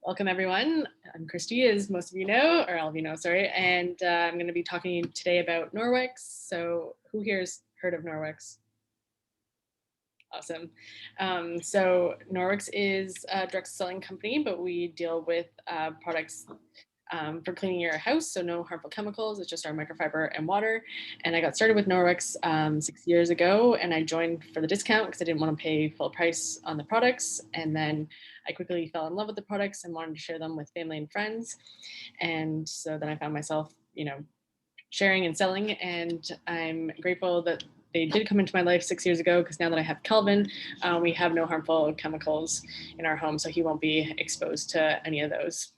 Welcome everyone. I'm Kristi, as most of you know, or all of you know, sorry, and I'm going to be talking to you today about Norwex. So who here's heard of Norwex? Awesome. So Norwex is a direct selling company, but we deal with products for cleaning your house, so no harmful chemicals. It's just our microfiber and water. And I got started with Norwex 6 years ago, and I joined for the discount because I didn't want to pay full price on the products. And then I quickly fell in love with the products and wanted to share them with family and friends. And so then I found myself, sharing and selling, and I'm grateful that they did come into my life 6 years ago, because now that I have Kelvin, we have no harmful chemicals in our home, so he won't be exposed to any of those.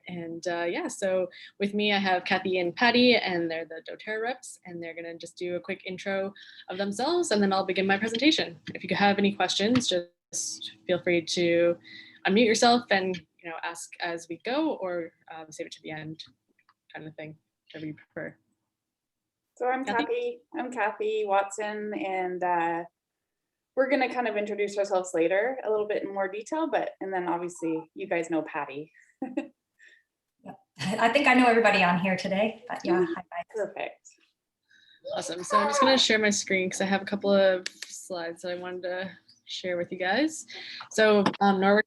And yeah, so with me, I have Cathy and Patty, and they're the DoTERRA reps, and they're gonna just do a quick intro of themselves, and then I'll begin my presentation. If you have any questions, just feel free to unmute yourself and ask as we go, or save it to the end, kind of thing, whatever you prefer. So I'm Cathy Watson, and we're gonna kind of introduce ourselves later a little bit in more detail, and then obviously you guys know Patty. Yeah. I think I know everybody on here today, but yeah, hi guys. Perfect. Awesome. So I'm just going to share my screen because I have a couple of slides that I wanted to share with you guys. So Norwex,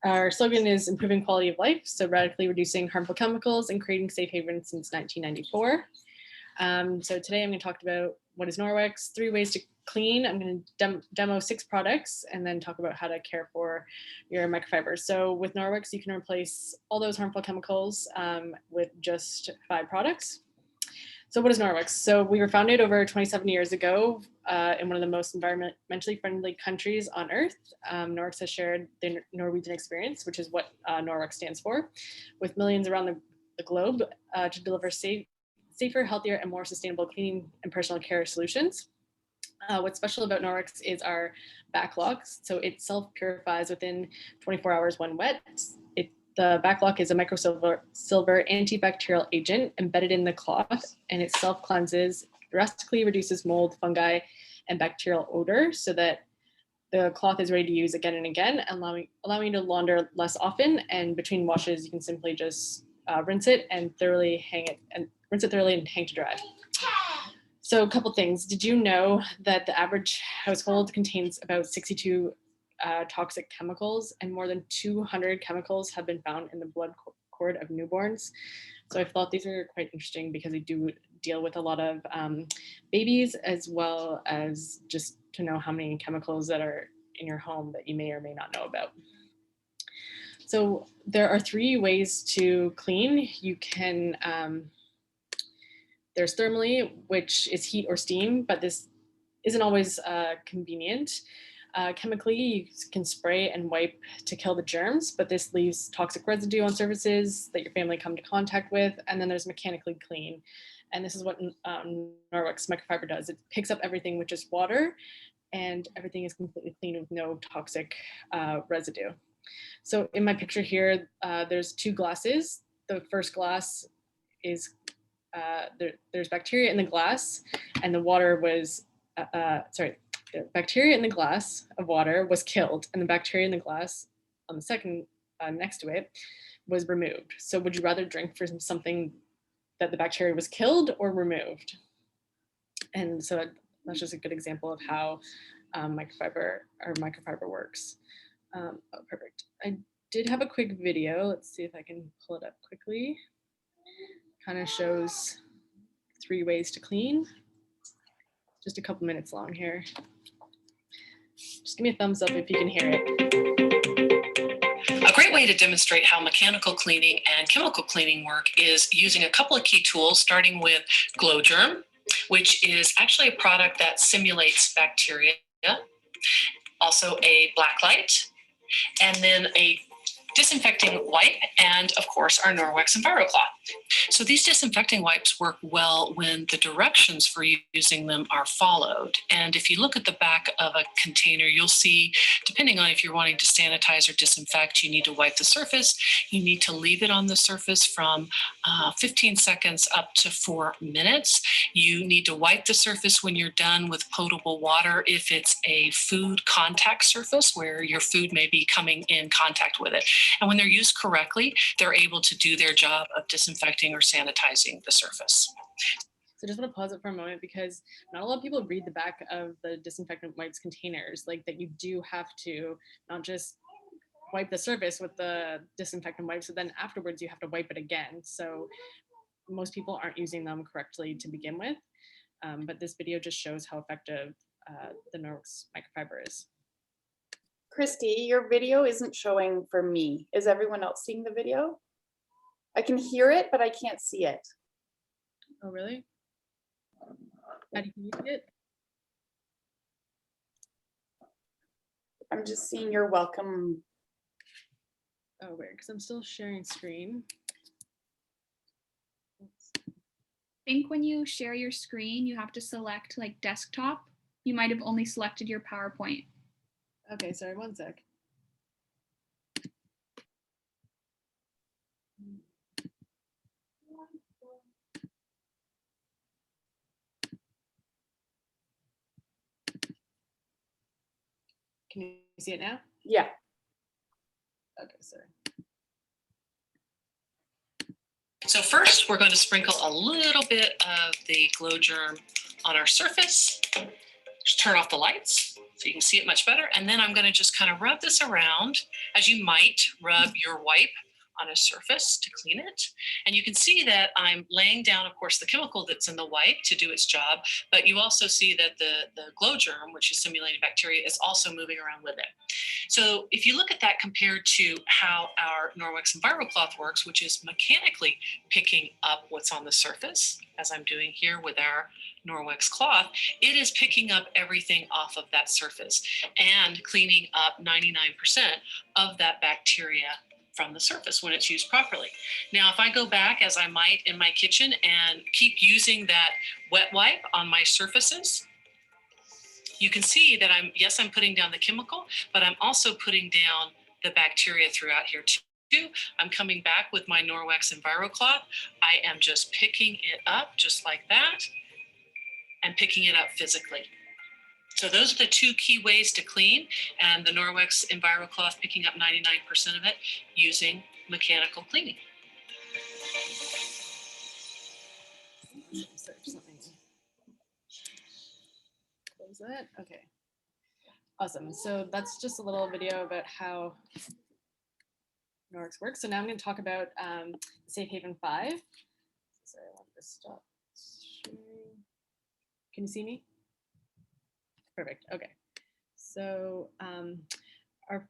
our slogan is improving quality of life, so radically reducing harmful chemicals and creating safe havens since 1994. So today I'm going to talk about what is Norwex, 3 ways to clean. I'm going to demo 6 products and then talk about how to care for your microfibers. So with Norwex, you can replace all those harmful chemicals with just 5 products. So what is Norwex? So we were founded over 27 years ago in one of the most environmentally friendly countries on earth. Norwex has shared the Norwegian experience, which is what Norwex stands for, with millions around the globe to deliver safer, healthier, and more sustainable cleaning and personal care solutions. What's special about Norwex is our backlock. So it self-purifies within 24 hours when wet. The backlock is a microsilver antibacterial agent embedded in the cloth, and it self-cleanses, drastically reduces mold, fungi, and bacterial odor so that the cloth is ready to use again and again, allowing you to launder less often. And between washes, you can simply just rinse it thoroughly and hang to dry. So a couple things. Did you know that the average household contains about 62 toxic chemicals, and more than 200 chemicals have been found in the blood cord of newborns? So I thought these are quite interesting because we do deal with a lot of babies, as well as just to know how many chemicals that are in your home that you may or may not know about. So there are 3 ways to clean. You can there's thermally, which is heat or steam, but this isn't always convenient. Chemically, you can spray and wipe to kill the germs, but this leaves toxic residue on surfaces that your family come to contact with. And then there's mechanically clean. And this is what Norwex microfiber does. It picks up everything with just water, and everything is completely clean with no toxic residue. So in my picture here, there's 2 glasses. The first glass is there's bacteria in the glass, and the water was the bacteria in the glass of water was killed, and the bacteria in the glass on the second next to it was removed. So would you rather drink from something that the bacteria was killed or removed? And so that's just a good example of how microfiber works. Oh, perfect. I did have a quick video. Let's see if I can pull it up quickly. Kind of shows 3 ways to clean. Just a couple minutes long here. Just give me a thumbs up if you can hear it. A great way to demonstrate how mechanical cleaning and chemical cleaning work is using a couple of key tools, starting with GlowGerm, which is actually a product that simulates bacteria, also a black light, and then a disinfecting wipe, and of course our Norwex EnviroCloth. So these disinfecting wipes work well when the directions for using them are followed. And if you look at the back of a container, you'll see, depending on if you're wanting to sanitize or disinfect, you need to wipe the surface. You need to leave it on the surface from 15 seconds up to 4 minutes. You need to wipe the surface when you're done with potable water if it's a food contact surface where your food may be coming in contact with it. And when they're used correctly, they're able to do their job of disinfecting or sanitizing the surface. So just want to pause it for a moment because not a lot of people read the back of the disinfectant wipes containers, like that you do have to not just wipe the surface with the disinfectant wipes, but then afterwards you have to wipe it again. So most people aren't using them correctly to begin with. But this video just shows how effective the Norwex microfiber is. Kristi, your video isn't showing for me. Is everyone else seeing the video? I can hear it, but I can't see it. Oh, really? How do you see it? I'm just seeing your welcome. Oh, weird, because I'm still sharing screen. I think when you share your screen, you have to select like desktop. You might have only selected your PowerPoint. Okay, sorry, one sec. Can you see it now? Yeah. Okay, sorry. So first, we're going to sprinkle a little bit of the glow germ on our surface. Just turn off the lights so you can see it much better. And then I'm going to just kind of rub this around as you might rub your wipe on a surface to clean it. And you can see that I'm laying down, of course, the chemical that's in the wipe to do its job, but you also see that the glow germ, which is simulating bacteria, is also moving around with it. So if you look at that compared to how our Norwex EnviroCloth works, which is mechanically picking up what's on the surface, as I'm doing here with our Norwex cloth, it is picking up everything off of that surface and cleaning up 99% of that bacteria from the surface when it's used properly. Now, if I go back, as I might in my kitchen, and keep using that wet wipe on my surfaces, you can see that I'm putting down the chemical, but I'm also putting down the bacteria throughout here too. I'm coming back with my Norwex EnviroCloth. I am just picking it up just like that and picking it up physically. So those are the two key ways to clean, and the Norwex EnviroCloth picking up 99% of it using mechanical cleaning. Sorry, just let me close that. Okay. Awesome. So that's just a little video about how Norwex works. So now I'm going to talk about Safe Haven 5. Sorry, I want to stop sharing. Can you see me? Perfect. Okay. So our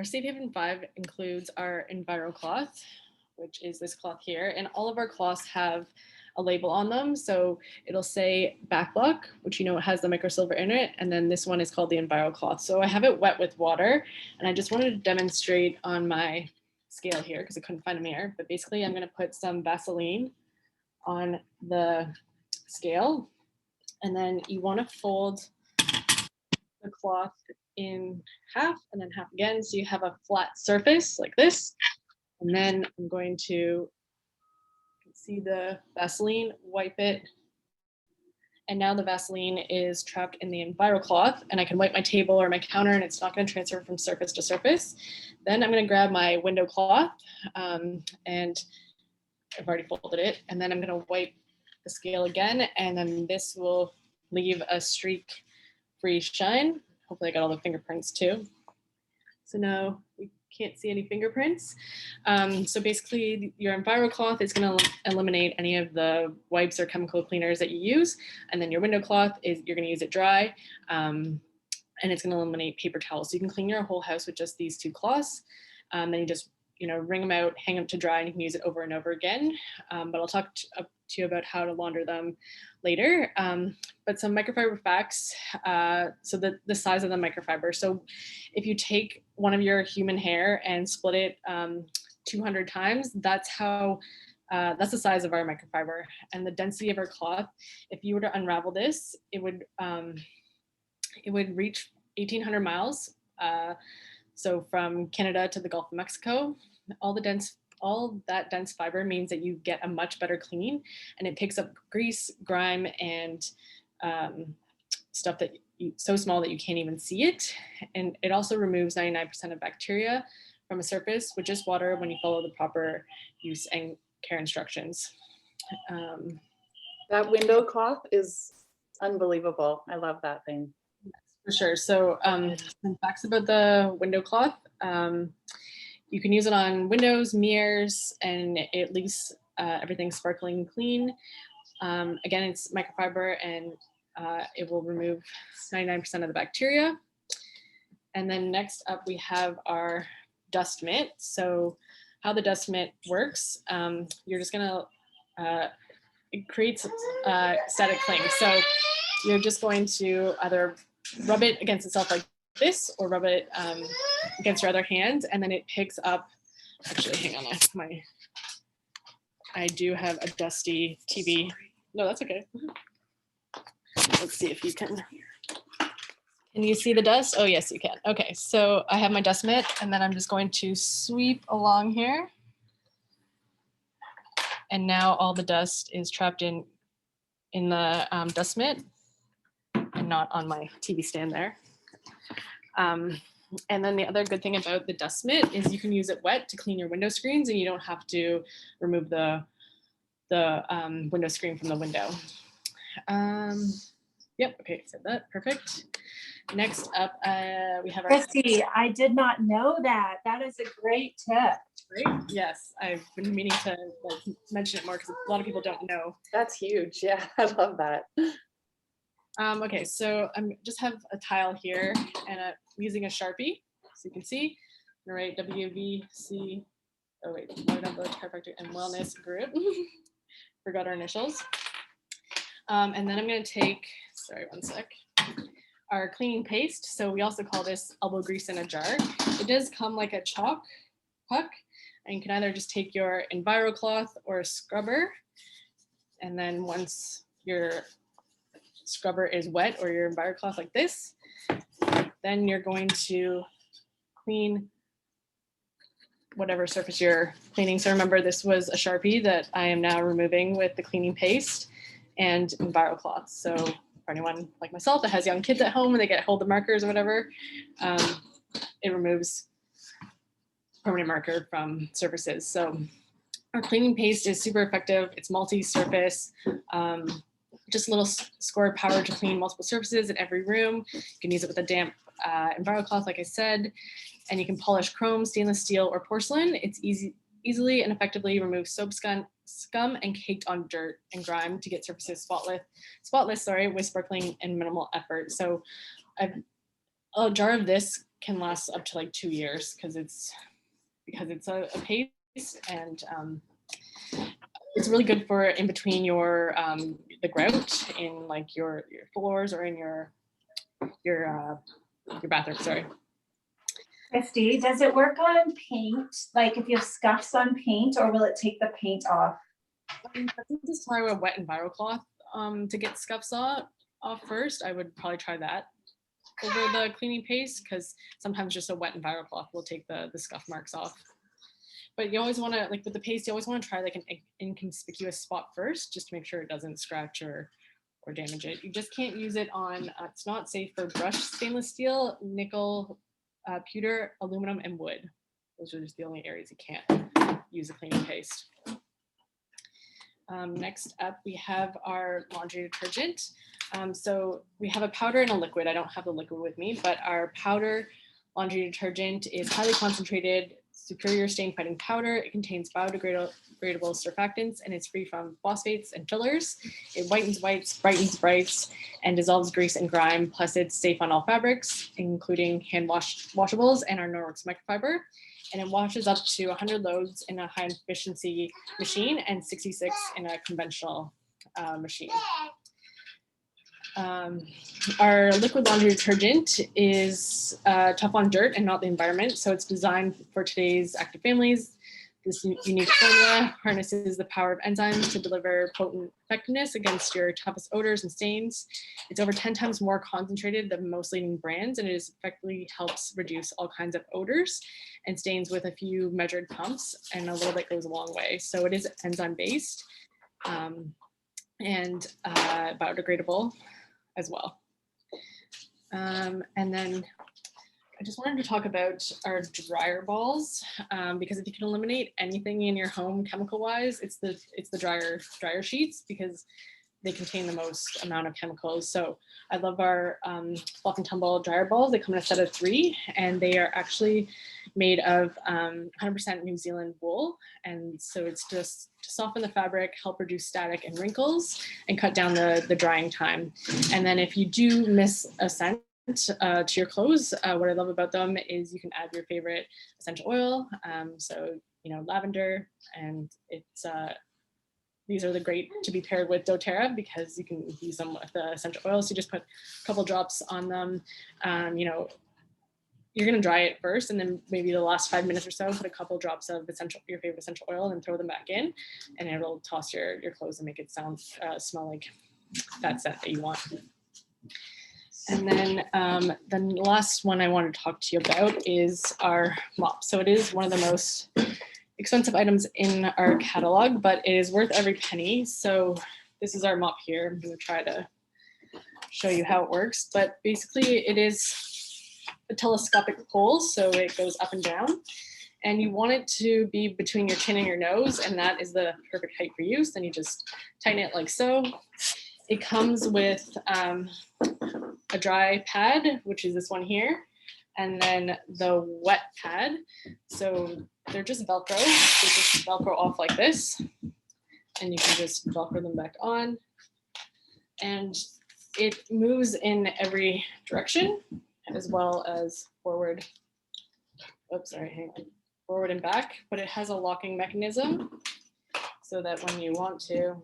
Safe Haven 5 includes our EnviroCloth, which is this cloth here, and all of our cloths have a label on them. So it'll say backlock, which it has the microsilver in it, and then this one is called the EnviroCloth. So I have it wet with water, and I just wanted to demonstrate on my scale here because I couldn't find a mirror. But basically, I'm going to put some Vaseline on the scale. And then you want to fold the cloth in half and then half again. So you have a flat surface like this. And then I'm going to see the Vaseline, wipe it. And now the Vaseline is trapped in the EnviroCloth, and I can wipe my table or my counter and it's not going to transfer from surface to surface. Then I'm going to grab my window cloth and I've already folded it. And then I'm going to wipe the scale again, and then this will leave a streak-free shine. Hopefully I got all the fingerprints too. So now we can't see any fingerprints. So basically your EnviroCloth is going to eliminate any of the wipes or chemical cleaners that you use. And then your window cloth you're going to use it dry. And it's going to eliminate paper towels. So you can clean your whole house with just these two cloths. Then you just wring them out, hang them to dry, and you can use it over and over again. But I'll talk to you about how to launder them later. But some microfiber facts. So the size of the microfiber. So if you take one of your human hair and split it 200 times, that's how That's the size of our microfiber, and the density of our cloth. If you were to unravel this, it would reach 1,800 miles. So from Canada to the Gulf of Mexico, all that dense fiber means that you get a much better clean, and it picks up grease, grime, and stuff that so small that you can't even see it. And it also removes 99% of bacteria from a surface with just water when you follow the proper use and care instructions. That window cloth is unbelievable. I love that thing. For sure. So some facts about the window cloth. You can use it on windows, mirrors, and it leaves everything sparkling clean. Again, it's microfiber, and it will remove 99% of the bacteria. And then next up, we have our dust mitt. So how the dust mitt works, you're just gonna, it creates static cling. So you're just going to either rub it against itself like this, or rub it against your other hand, and then it picks up. Actually, hang on, I do have a dusty TV. No, that's okay. Let's see if you can you see the dust? Oh, yes, you can. Okay, so I have my dust mitt, and then I'm just going to sweep along here. And now all the dust is trapped in the dust mitt and not on my TV stand there. And then the other good thing about the dust mitt is you can use it wet to clean your window screens, and you don't have to remove the window screen from the window. Yep, okay, said that, perfect. Next up, we have our— Kristi, I did not know that. That is a great tip. Right? Yes, I've been meaning to mention it more because a lot of people don't know. That's huge. Yeah, I love that. Okay, so I just have a tile here, and I'm using a Sharpie, so you can see. I'm gonna write WVC. Oh wait, Waterdown, Chiropractic and Wellness Group. Forgot our initials. And then I'm gonna take, sorry, one sec, our cleaning paste. So we also call this elbow grease in a jar. It does come like a chalk puck, and you can either just take your EnviroCloth or a scrubber, and then once your scrubber is wet or your EnviroCloth like this, then you're going to clean whatever surface you're cleaning. So remember, this was a Sharpie that I am now removing with the cleaning paste and EnviroCloth. So for anyone like myself that has young kids at home and they get hold of markers or whatever, it removes permanent marker from surfaces. So our cleaning paste is super effective. It's multi-surface, just a little score power to clean multiple surfaces in every room. You can use it with a damp EnviroCloth, like I said, and you can polish chrome, stainless steel, or porcelain. It's easily and effectively removes soap scum and caked on dirt and grime to get surfaces spotless, with sparkling and minimal effort. So a jar of this can last up to like 2 years because it's a paste, and it's really good for in between your the grout in like your floors or in your bathroom. Sorry. Kristi, does it work on paint? Like if you have scuffs on paint, or will it take the paint off? I think just try a wet EnviroCloth to get scuffs off first. I would probably try that over the cleaning paste, because sometimes just a wet EnviroCloth will take the scuff marks off. But you always want to, like with the paste, you always want to try like an inconspicuous spot first, just to make sure it doesn't scratch or damage it. You just can't use it on, it's not safe for brushed stainless steel, nickel, pewter, aluminum, and wood. Those are just the only areas you can't use a cleaning paste. Next up, we have our laundry detergent. So we have a powder and a liquid. I don't have the liquid with me, but our powder laundry detergent is highly concentrated, superior stain fighting powder. It contains biodegradable surfactants, and it's free from phosphates and fillers. It whitens whites, brightens brights, and dissolves grease and grime. Plus, it's safe on all fabrics, including hand washables and our Norwex microfiber. And it washes up to 100 loads in a high efficiency machine and 66 in a conventional machine. Our liquid laundry detergent is tough on dirt and not the environment. So it's designed for today's active families This unique formula harnesses the power of enzymes to deliver potent effectiveness against your toughest odors and stains. It's over 10 times more concentrated than most leading brands, and it effectively helps reduce all kinds of odors and stains with a few measured pumps, and a little bit goes a long way. So it is enzyme-based and biodegradable as well. And then I just wanted to talk about our dryer balls, because if you can eliminate anything in your home chemical-wise, it's the dryer sheets, because they contain the most amount of chemicals. So I love our Fluff and Tumble dryer balls. They come in a set of 3, and they are actually made of 100% New Zealand wool. And so it's just to soften the fabric, help reduce static and wrinkles, and cut down the drying time. And then if you do miss a scent to your clothes, what I love about them is you can add your favorite essential oil. So, lavender, and it's these are the great to be paired with doTERRA, because you can use them with the essential oils. So you just put a couple drops on them. You're going to dry it first, and then maybe the last 5 minutes or so, put a couple drops of your favorite essential oil, and throw them back in, and it'll toss your clothes and make it smell like that scent that you want. And then the last one I want to talk to you about is our mop. So it is one of the most expensive items in our catalog, but it is worth every penny. So this is our mop here. I'm going to try to show you how it works, but basically it is a telescopic pole, so it goes up and down, and you want it to be between your chin and your nose, and that is the perfect height for use. Then you just tighten it like so. It comes with a dry pad, which is this one here, and then the wet pad. So they're just Velcro. They just Velcro off like this, and you can just Velcro them back on. And it moves in every direction, as well as forward. Oops, sorry, hang on. Forward and back, but it has a locking mechanism so that when you want to,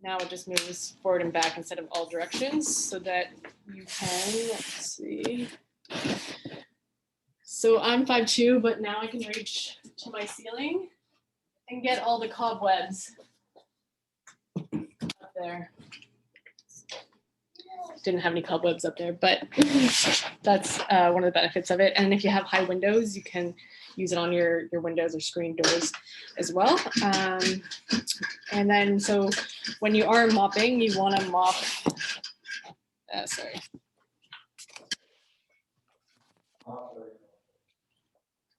now it just moves forward and back instead of all directions, so that you can, let's see. So I'm 5'2", but now I can reach to my ceiling and get all the cobwebs up there. Didn't have any cobwebs up there, but that's one of the benefits of it. And if you have high windows, you can use it on your windows or screen doors as well. And then, so when you are mopping, you want to mop,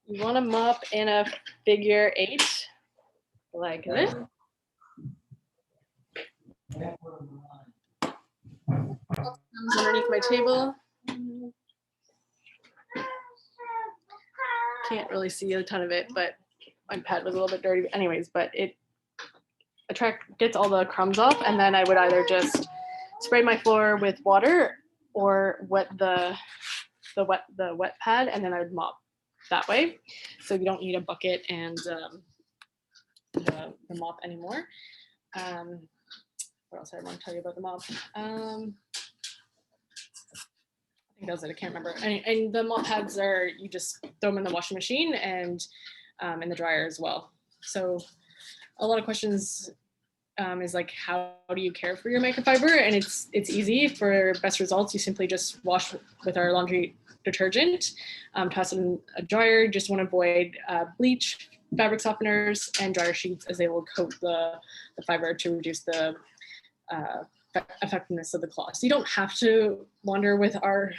you want to mop in a figure 8, like this. Comes underneath my table. Can't really see a ton of it, but my pad was a little bit dirty anyways, but it gets all the crumbs off, and then I would either just spray my floor with water or wet the wet pad, and then I would mop that way. So you don't need a bucket and the mop anymore. What else I want to tell you about the mop? I think that was it. I can't remember. And the mop pads are, you just throw them in the washing machine and in the dryer as well. So a lot of questions is like, how do you care for your microfiber? And it's easy. For best results, you simply just wash with our laundry detergent, toss it in a dryer. You just want to avoid bleach, fabric softeners, and dryer sheets, as they will coat the fiber to reduce the effectiveness of the cloth. So you don't have to launder with our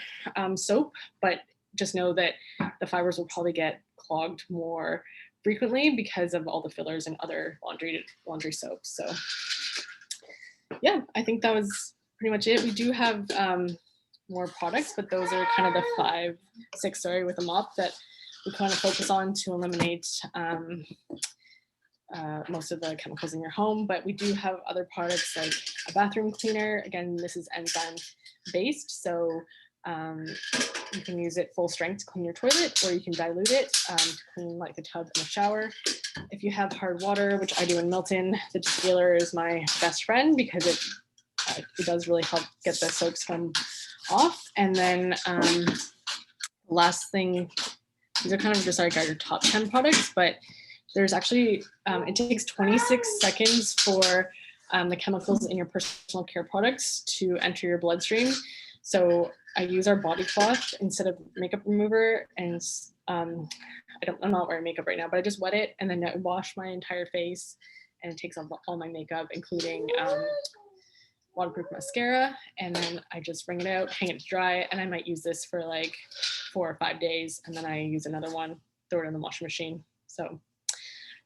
soap, but just know that the fibers will probably get clogged more frequently because of all the fillers and other laundry soaps. So yeah, I think that was pretty much it. We do have more products, but those are kind of the 6 with a mop that we kind of focus on to eliminate most of the chemicals in your home. But we do have other products like a bathroom cleaner. Again, this is enzyme based, so you can use it full strength to clean your toilet, or you can dilute it to clean like the tub in the shower. If you have hard water, which I do in Milton, the distiller is my best friend because it does really help get the soap scum off. And then last thing these are kind of just like our top 10 products, but there's actually, it takes 26 seconds for the chemicals in your personal care products to enter your bloodstream. So I use our body cloth instead of makeup remover, and I'm not wearing makeup right now, but I just wet it and then I wash my entire face, and it takes off all my makeup, including waterproof mascara, and then I just wring it out, hang it to dry, and I might use this for like 4 or 5 days, and then I use another one, throw it in the washing machine. So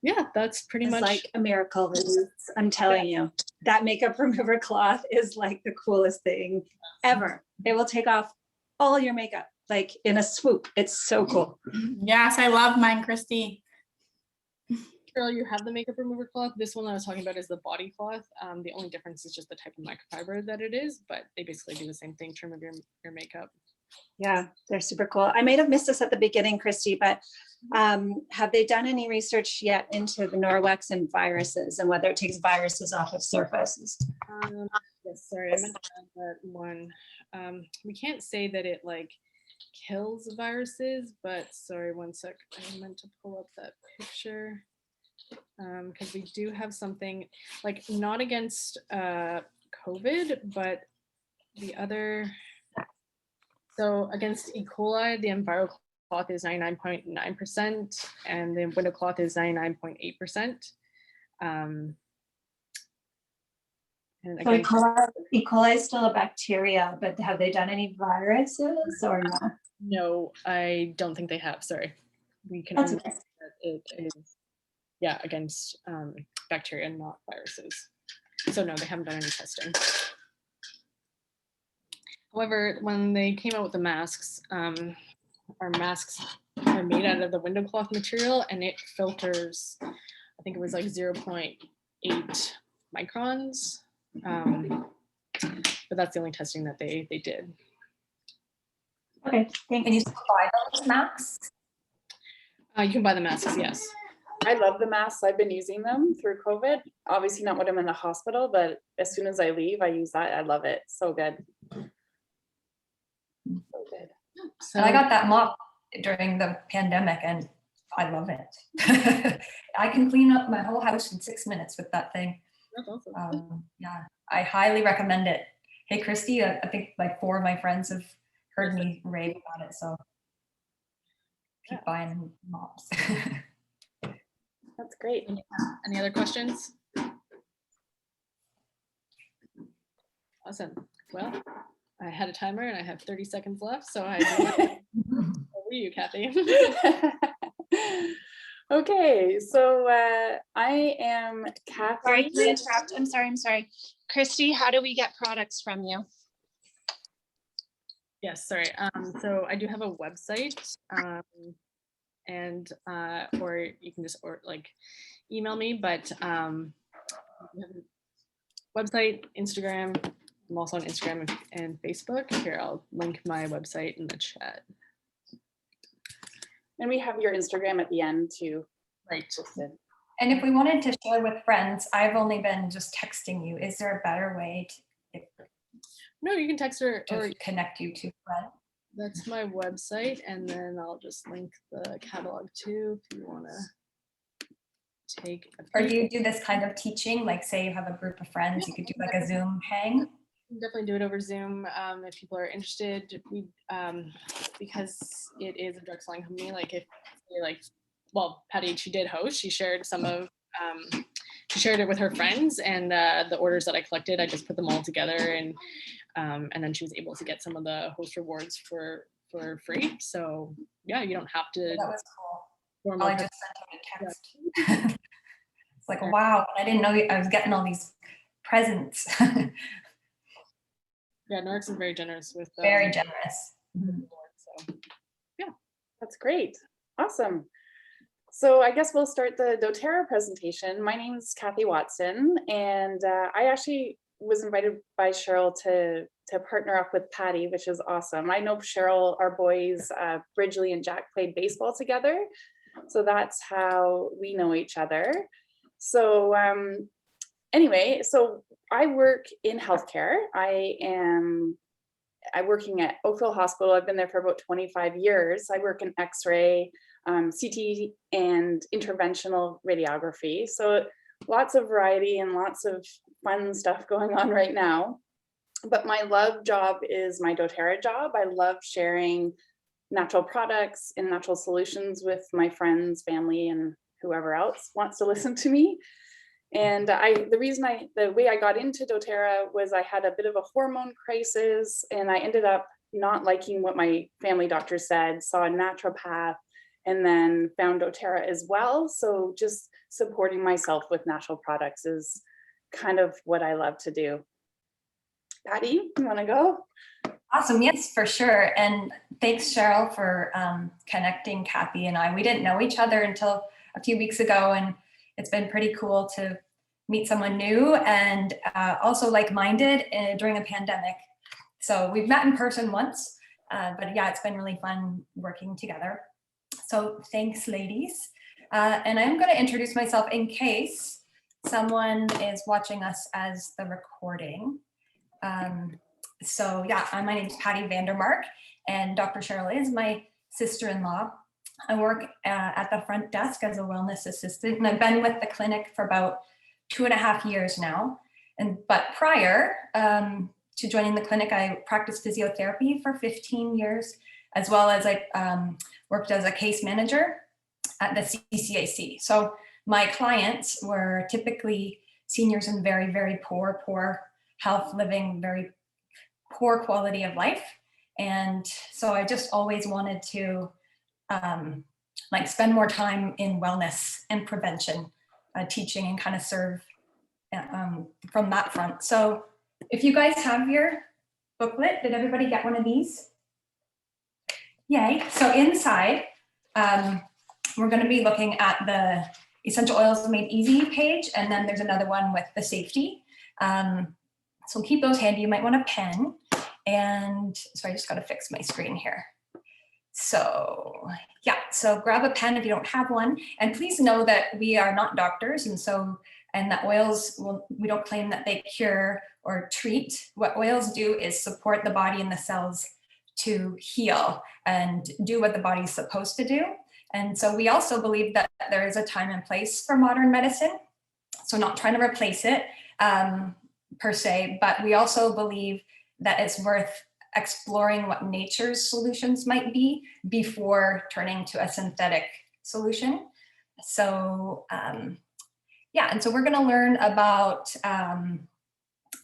yeah, that's pretty It's much like a miracle, Roots. I'm telling you, that makeup remover cloth is like the coolest thing ever. It will take off all your makeup like in a swoop. It's so cool. Yes, I love mine, Kristi. Carol, you have the makeup remover cloth. This one I was talking about is the body cloth. The only difference is just the type of microfiber that it is, but they basically do the same thing to remove your makeup. Yeah, they're super cool. I might have missed this at the beginning, Kristi, but have they done any research yet into the Norwex and viruses and whether it takes viruses off of surfaces? Yes, sorry, I meant to add that one. We can't say that it like kills viruses, but sorry, one sec. I meant to pull up that picture because we do have something like not against COVID, but the other. So against E. coli, the Enviro cloth is 99.9%, and the window cloth is 99.8%. And So again, E. coli is still a bacteria, but have they done any viruses or not? no, I don't think they have. Sorry, we can That's only okay. say that it is, yeah, against bacteria, not viruses. So no, they haven't done any testing. However, when they came out with the masks, our masks are made out of the window cloth material, and it filters, I think it was like 0.8 microns. But that's the only testing that they did. Okay, Can thanks. you still buy those masks? You can buy the masks, yes. I love the masks. I've been using them through COVID. Obviously not when I'm in the hospital, but as soon as I leave, I use that. I love it. So good. So good. So And I got that mop during the pandemic and I love it. I can clean up my whole house in 6 minutes with that thing. that's awesome. Yeah, I highly recommend it. Hey, Kristi, I think like 4 of my friends have heard me rave about it, so keep buying mops. That's great. Any other questions? Awesome. Well, I had a timer and I have 30 seconds left, so over to you, Cathy. Okay, so I am Cathy. Sorry to interrupt. I'm sorry. Kristi, how do we get products from you? Yes, sorry. So I do have a website, and or you can just email me, but website, Instagram. I'm also on Instagram and Facebook. Here, I'll link my website in the chat. And we have your Instagram at the end too. Right. And if we wanted to share with friends, I've only been just texting you. Is there a better way No, you can text her or to connect you to friends? that's my website, and then I'll just link the catalog too if you want to take a Or peek. do you do this kind of teaching? Like say you have a group of friends, you could do like a Zoom hang? Definitely do it over Zoom if people are interested. We because it is a direct selling company. Like if well, Patty, she did host. She shared some of she shared it with her friends, and the orders that I collected, I just put them all together, and then she was able to get some of the host rewards for free. So yeah, you don't have to. That was cool. form I a- just sent him a text. It's like, wow, I didn't know I was getting all these presents. Yeah, Norwex is very generous with Very generous. So That's great. Awesome. So I guess we'll start the doTERRA presentation. My name is Cathy Watson, and I actually was invited by Cheryl to partner up with Patty, which is awesome. I know Cheryl, our boys, Bridgely and Jack played baseball together. So that's how we know each other. So anyway, so I work in healthcare. I'm working at Oakville Hospital. I've been there for about 25 years. I work in X-ray. CT and interventional radiography. So lots of variety and lots of fun stuff going on right now. But my love job is my doTERRA job. I love sharing natural products and natural solutions with my friends, family, and whoever else wants to listen to me. And the way I got into doTERRA was I had a bit of a hormone crisis, and I ended up not liking what my family doctor said, saw a naturopath, and then found doTERRA as well. So just supporting myself with natural products is kind of what I love to do. Patty, you want to go? Awesome. Yes, for sure. And thanks, Cheryl, for connecting Cathy and I. We didn't know each other until a few weeks ago, and it's been pretty cool to meet someone new and also like-minded during a pandemic. So we've met in person once, but yeah, it's been really fun working together. So thanks, ladies. And I'm going to introduce myself in case someone is watching us as the recording. So yeah, my name is Patty Vandermark, and Dr. Cheryl is my sister-in-law. I work at the front desk as a wellness assistant, and I've been with the clinic for about 2.5 years now. But prior to joining the clinic, I practiced physiotherapy for 15 years, as well as I worked as a case manager at the CCAC. So my clients were typically seniors in very, very poor health, living very poor quality of life. And so I just always wanted to like spend more time in wellness and prevention, teaching, and kind of serve from that front. So if you guys have your booklet, did everybody get one of these? Yay. So inside, we're going to be looking at the Essential Oils Made Easy page, and then there's another one with the safety. So keep those handy. You might want a pen. And so I just got to fix my screen here. So yeah, so grab a pen if you don't have one. And please know that we are not doctors. And that oils, we don't claim that they cure or treat. What oils do is support the body and the cells to heal and do what the body's supposed to do. And so we also believe that there is a time and place for modern medicine. So not trying to replace it per se, but we also believe that it's worth exploring what nature's solutions might be before turning to a synthetic solution. So yeah, and so we're going to learn about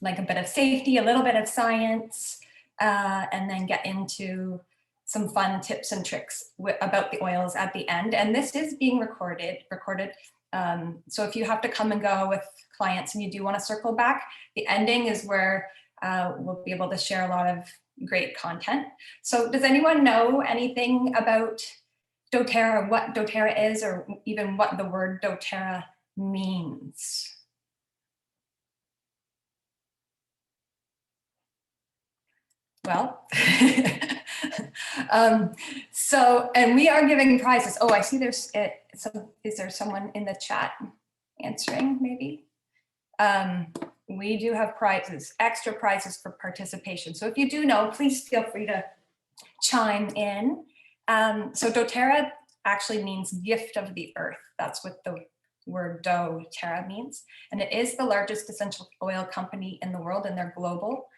like a bit of safety, a little bit of science, and then get into some fun tips and tricks about the oils at the end. And this is being recorded. So if you have to come and go with clients and you do want to circle back, the ending is where we'll be able to share a lot of great content. So does anyone know anything about doTERRA, what doTERRA is, or even what the word doTERRA means? Well, so, and we are giving prizes. Oh, I see there's, is there someone in the chat answering maybe? We do have prizes, extra prizes for participation. So if you do know, please feel free to chime in. So doTERRA actually means gift of the earth. That's what the word doTERRA means. And it is the largest essential oil company in the world, and they're global.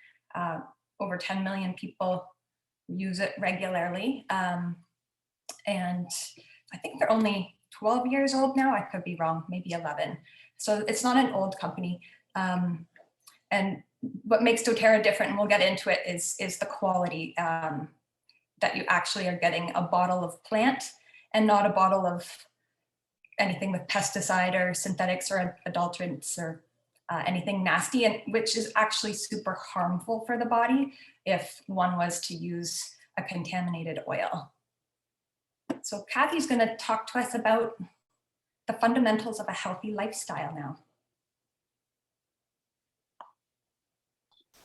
Over 10 million people use it regularly. And I think they're only 12 years old now. I could be wrong, maybe 11. So it's not an old company. And what makes doTERRA different, and we'll get into it, is the quality that you actually are getting a bottle of plant and not a bottle of anything with pesticide or synthetics or adulterants or anything nasty, and which is actually super harmful for the body if one was to use a contaminated oil. So Cathy's going to talk to us about the fundamentals of a healthy lifestyle now.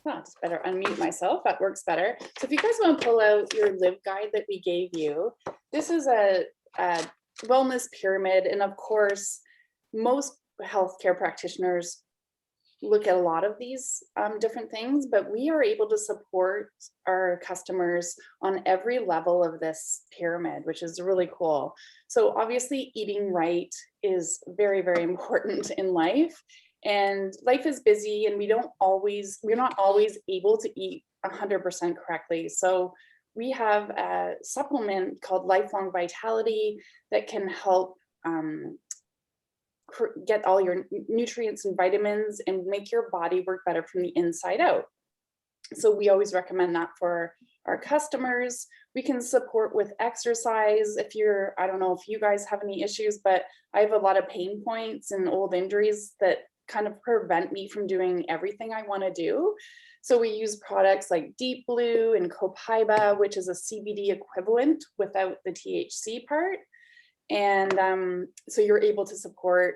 I'll just better unmute myself, that works better. So if you guys want to pull out your live guide that we gave you, this is a wellness pyramid. And of course, most healthcare practitioners look at a lot of these different things, but we are able to support our customers on every level of this pyramid, which is really cool. So obviously eating right is very, very important in life, and life is busy and we're not always able to eat 100% correctly. So we have a supplement called Lifelong Vitality that can help get all your nutrients and vitamins and make your body work better from the inside out. So we always recommend that for our customers. We can support with exercise. If you're, I don't know if you guys have any issues, but I have a lot of pain points and old injuries that kind of prevent me from doing everything I want to do. So we use products like Deep Blue and Copaiba, which is a CBD equivalent without the THC part. And so you're able to support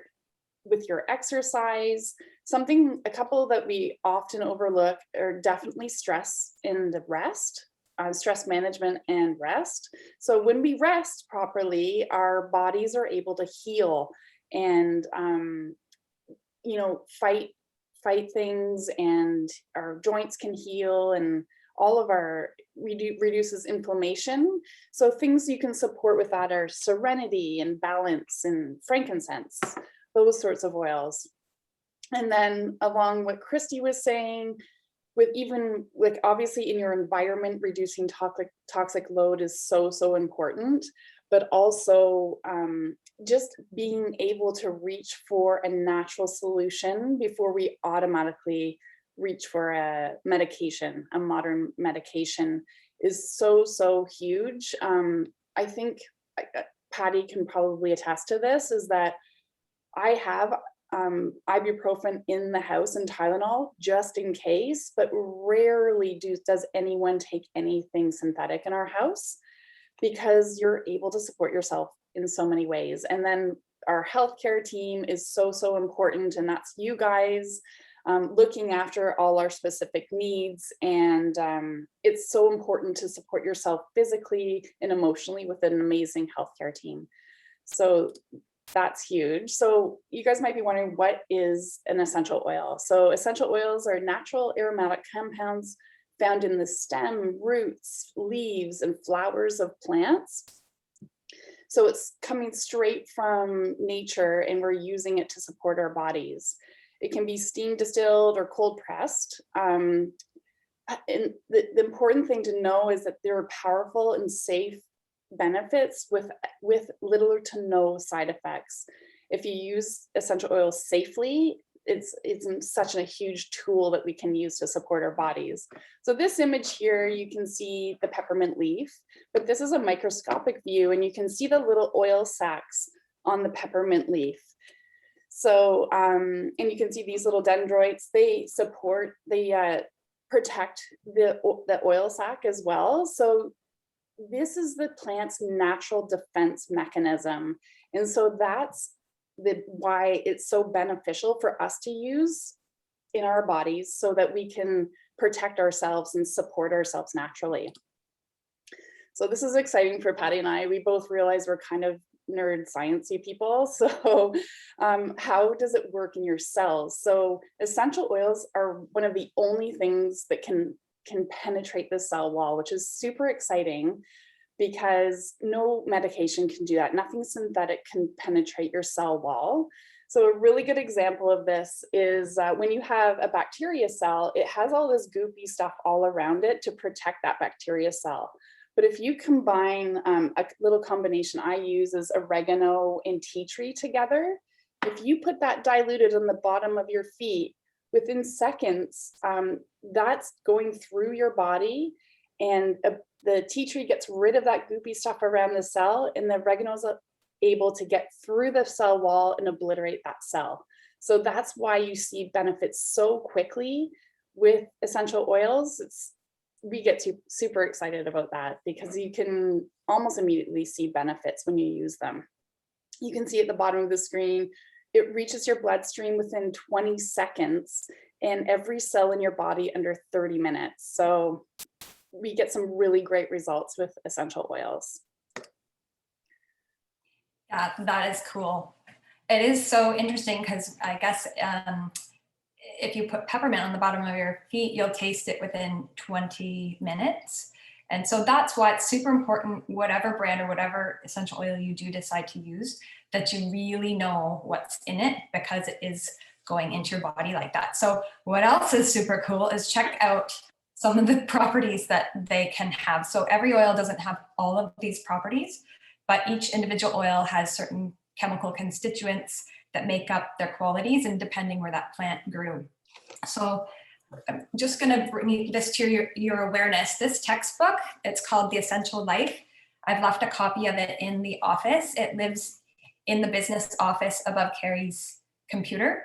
with your exercise. A couple that we often overlook are definitely stress and rest, stress management and rest. So when we rest properly, our bodies are able to heal and, fight things, and our joints can heal, and all of our reduces inflammation. So things you can support with that are serenity and balance and frankincense, those sorts of oils. And then along what Kristi was saying, with even like obviously in your environment, reducing toxic load is so important, but also just being able to reach for a natural solution before we automatically reach for a medication, a modern medication, is so huge. I think Patty can probably attest to this, is that I have ibuprofen in the house and Tylenol just in case, but rarely does anyone take anything synthetic in our house, because you're able to support yourself in so many ways. And then our healthcare team is so important, and that's you guys looking after all our specific needs. And it's so important to support yourself physically and emotionally with an amazing healthcare team. So that's huge. So you guys might be wondering, what is an essential oil? So essential oils are natural aromatic compounds found in the stem, roots, leaves, and flowers of plants. So it's coming straight from nature, and we're using it to support our bodies. It can be steam distilled or cold pressed. And the important thing to know is that there are powerful and safe benefits with little to no side effects. If you use essential oils safely, it's such a huge tool that we can use to support our bodies. So this image here, you can see the peppermint leaf, but this is a microscopic view, and you can see the little oil sacs on the peppermint leaf. So, and you can see these little dendrites, they protect the oil sac as well. So this is the plant's natural defense mechanism. And so that's why it's so beneficial for us to use in our bodies, so that we can protect ourselves and support ourselves naturally. So this is exciting for Patty and I. We both realize we're kind of nerd sciencey people. So how does it work in your cells? So essential oils are one of the only things that can penetrate the cell wall, which is super exciting, because no medication can do that. Nothing synthetic can penetrate your cell wall. So a really good example of this is when you have a bacteria cell, it has all this goopy stuff all around it to protect that bacteria cell. But if you combine a little combination I use is oregano and tea tree together, if you put that diluted on the bottom of your feet, within seconds, that's going through your body, and the tea tree gets rid of that goopy stuff around the cell, and the oregano is able to get through the cell wall and obliterate that cell. So that's why you see benefits so quickly with essential oils. We get super excited about that, because you can almost immediately see benefits when you use them. You can see at the bottom of the screen, it reaches your bloodstream within 20 seconds and every cell in your body under 30 minutes. So we get some really great results with essential oils. Yeah, that is cool. It is so interesting, because I guess if you put peppermint on the bottom of your feet, you'll taste it within 20 minutes. And so that's why it's super important, whatever brand or whatever essential oil you do decide to use, that you really know what's in it, because it is going into your body like that. So what else is super cool is check out some of the properties that they can have. So every oil doesn't have all of these properties, but each individual oil has certain chemical constituents that make up their qualities, and depending where that plant grew. So I'm just going to bring this to your awareness. This textbook, it's called The Essential Life. I've left a copy of it in the office. It lives in the business office above Carrie's computer.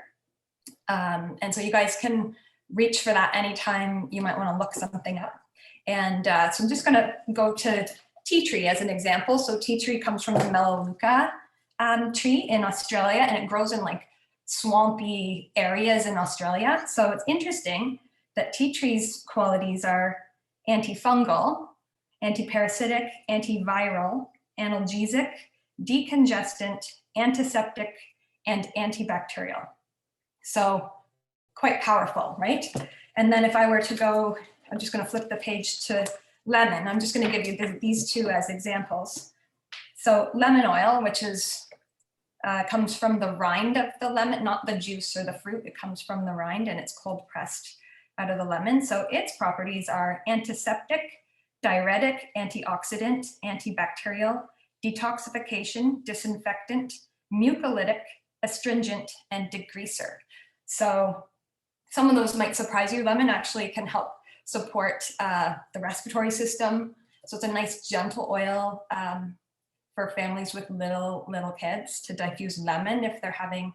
And so you guys can reach for that anytime you might want to look something up. And so I'm just going to go to tea tree as an example. So tea tree comes from the Melaleuca tree in Australia, and it grows in like swampy areas in Australia. So it's interesting that tea tree's qualities are antifungal, antiparasitic, antiviral, analgesic, decongestant, antiseptic, and antibacterial. So quite powerful, right? And then if I were to go, I'm just going to flip the page to lemon. I'm just going to give you these two as examples. So lemon oil, which is comes from the rind of the lemon, not the juice or the fruit. It comes from the rind, and it's cold pressed out of the lemon. So its properties are antiseptic, diuretic, antioxidant, antibacterial, detoxification, disinfectant, mucolytic, astringent, and degreaser. So some of those might surprise you. Lemon actually can help support the respiratory system. So it's a nice gentle oil for families with little kids to diffuse lemon if they're having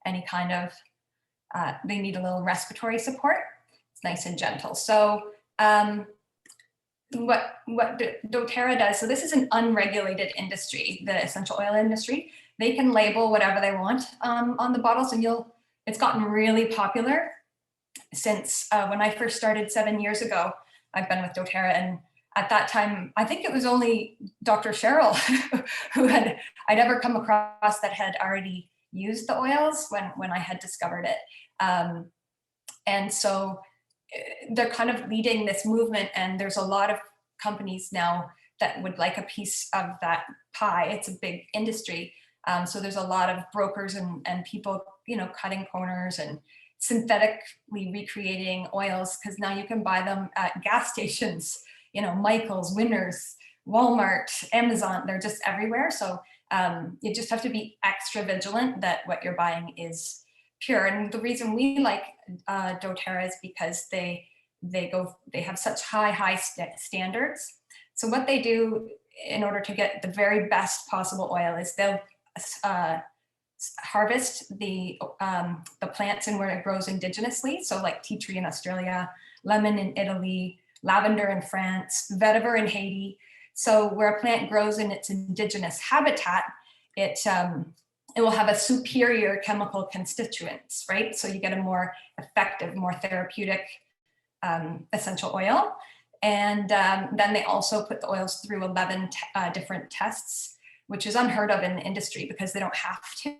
any kind of, they need a little respiratory support. It's nice and gentle. So what doTERRA does, so this is an unregulated industry, the essential oil industry. They can label whatever they want on the bottles, and it's gotten really popular since when I first started 7 years ago. I've been with doTERRA, and at that time, I think it was only Dr. Cheryl who I'd ever come across that had already used the oils when I had discovered it. And so they're kind of leading this movement, and there's a lot of companies now that would like a piece of that pie. It's a big industry. So there's a lot of brokers and people, cutting corners and synthetically recreating oils, because now you can buy them at gas stations, Michael's, Winners, Walmart, Amazon, they're just everywhere. So you just have to be extra vigilant that what you're buying is pure. And the reason we like doTERRA is because they have such high standards. So what they do in order to get the very best possible oil is they'll harvest the plants and where it grows indigenously. So like tea tree in Australia, lemon in Italy, lavender in France, vetiver in Haiti. So where a plant grows in its indigenous habitat, it will have a superior chemical constituents, right? So you get a more effective, more therapeutic essential oil. And then they also put the oils through 11 different tests, which is unheard of in the industry because they don't have to,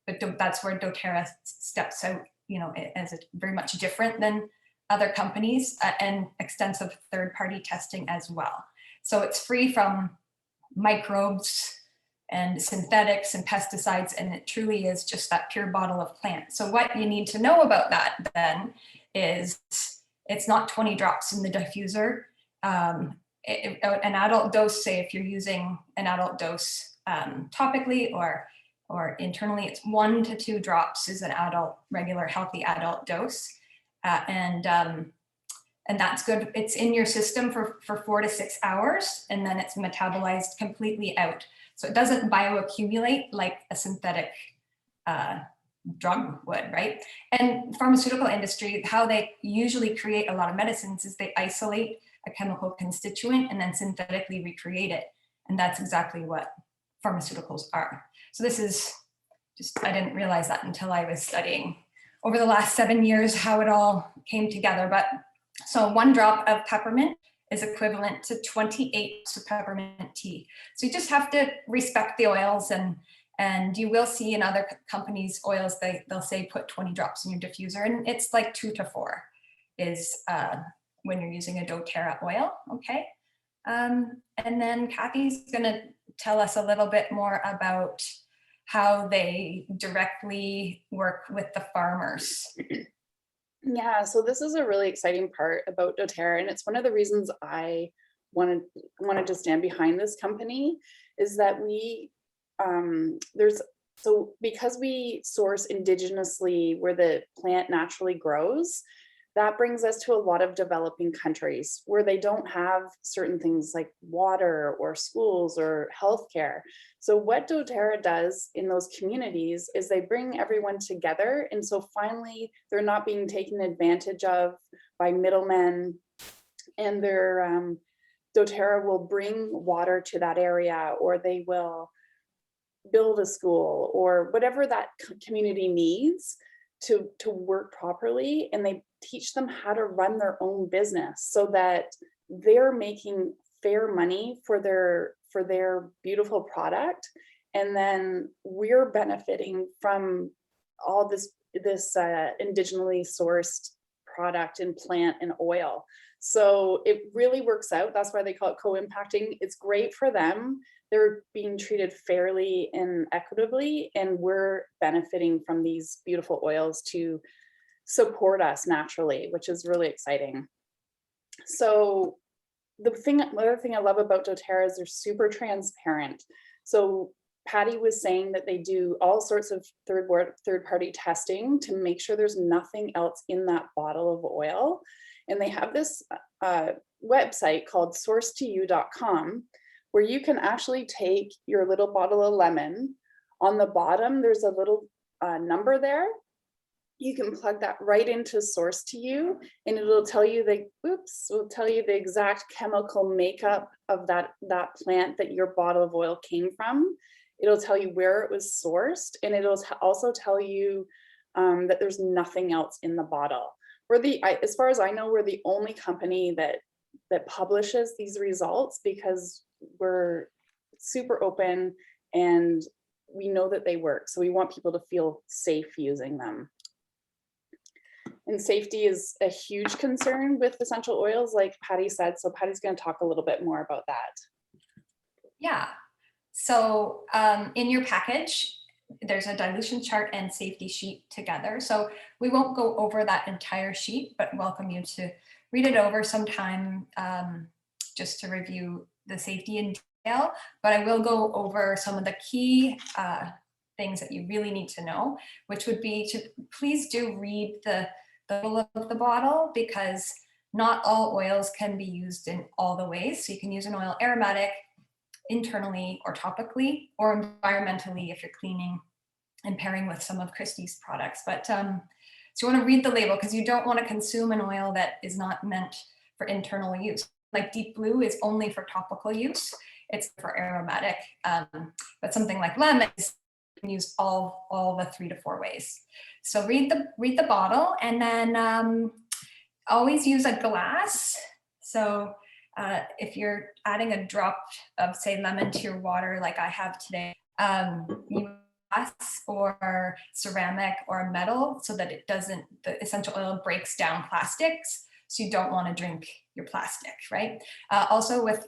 but that's where doTERRA steps out, as it's very much different than other companies, and extensive third-party testing as well. So it's free from microbes and synthetics and pesticides, and it truly is just that pure bottle of plant. So what you need to know about that then is it's not 20 drops in the diffuser. An adult dose, say if you're using an adult dose topically or internally, it's 1 to 2 drops is an adult, regular, healthy adult dose. And that's good. It's in your system for 4 to 6 hours, and then it's metabolized completely out. So it doesn't bioaccumulate like a synthetic drug would, right? And pharmaceutical industry, how they usually create a lot of medicines is they isolate a chemical constituent and then synthetically recreate it. And that's exactly what pharmaceuticals are. So this is just, I didn't realize that until I was studying over the last 7 years, how it all came together. But so 1 drop of peppermint is equivalent to 28 of peppermint tea. So you just have to respect the oils and And you will see in other companies' oils, they'll say put 20 drops in your diffuser, and it's like 2 to 4 is when you're using a doTERRA oil, okay? And then Cathy's gonna tell us a little bit more about how they directly work with the farmers. Yeah, so this is a really exciting part about doTERRA, and it's one of the reasons I wanted to stand behind this company, is that we because we source indigenously where the plant naturally grows, that brings us to a lot of developing countries where they don't have certain things like water or schools or healthcare. So what doTERRA does in those communities is they bring everyone together. And so finally, they're not being taken advantage of by middlemen, and their doTERRA will bring water to that area, or they will build a school or whatever that community needs to work properly, and they teach them how to run their own business so that they're making fair money for their beautiful product, and then we're benefiting from all this indigenously sourced product and plant and oil. So it really works out. That's why they call it co-impacting. It's great for them. They're being treated fairly and equitably, and we're benefiting from these beautiful oils to support us naturally, which is really exciting. So the other thing I love about doTERRA is they're super transparent. So Patty was saying that they do all sorts of third-party testing to make sure there's nothing else in that bottle of oil. And they have this website called sourcetoyou.com, where you can actually take your little bottle of lemon. On the bottom, there's a little number there. You can plug that right into Source to You, and it'll tell you the exact chemical makeup of that plant that your bottle of oil came from. It'll tell you where it was sourced, and it'll also tell you that there's nothing else in the bottle. As far as I know, we're the only company that publishes these results, because we're super open and we know that they work. So we want people to feel safe using them. And safety is a huge concern with essential oils, like Patty said. So Patty's going to talk a little bit more about that. Yeah. So in your package, there's a dilution chart and safety sheet together. So we won't go over that entire sheet, but welcome you to read it over sometime just to review the safety in detail. But I will go over some of the key things that you really need to know, which would be to please do read the label of the bottle, because not all oils can be used in all the ways. So you can use an oil aromatic internally or topically, or environmentally if you're cleaning and pairing with some of Kristi's products. But so you want to read the label, because you don't want to consume an oil that is not meant for internal use. Like Deep Blue is only for topical use. It's for aromatic, but something like lemon is used all the 3 to 4 ways. So read the bottle, and then always use a glass. So if you're adding a drop of, say, lemon to your water, like I have today, you glass or ceramic or metal, so that the essential oil breaks down plastics. So you don't want to drink your plastic, right? Also with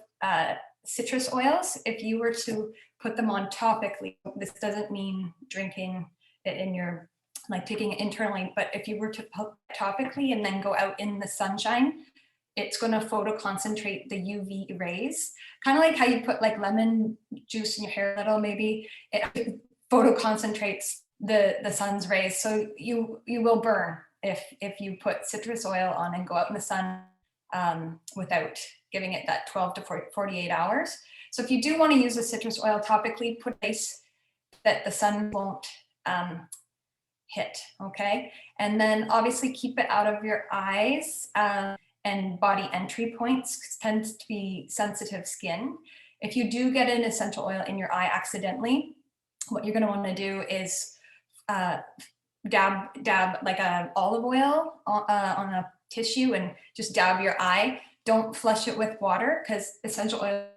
citrus oils, if you were to put them on topically, this doesn't mean drinking it in your, like taking it internally, but if you were to put it topically and then go out in the sunshine, it's going to photoconcentrate the UV rays, kind of like how you put like lemon juice in your hair a little, maybe it photoconcentrates the sun's rays. So you will burn if you put citrus oil on and go out in the sun without giving it that 12 to 48 hours. So if you do want to use a citrus oil topically, put a place that the sun won't hit, okay? And then obviously keep it out of your eyes and body entry points, 'cause it tends to be sensitive skin. If you do get an essential oil in your eye accidentally, what you're gonna wanna do is dab like an olive oil on a tissue and just dab your eye. Don't flush it with water, because essential oil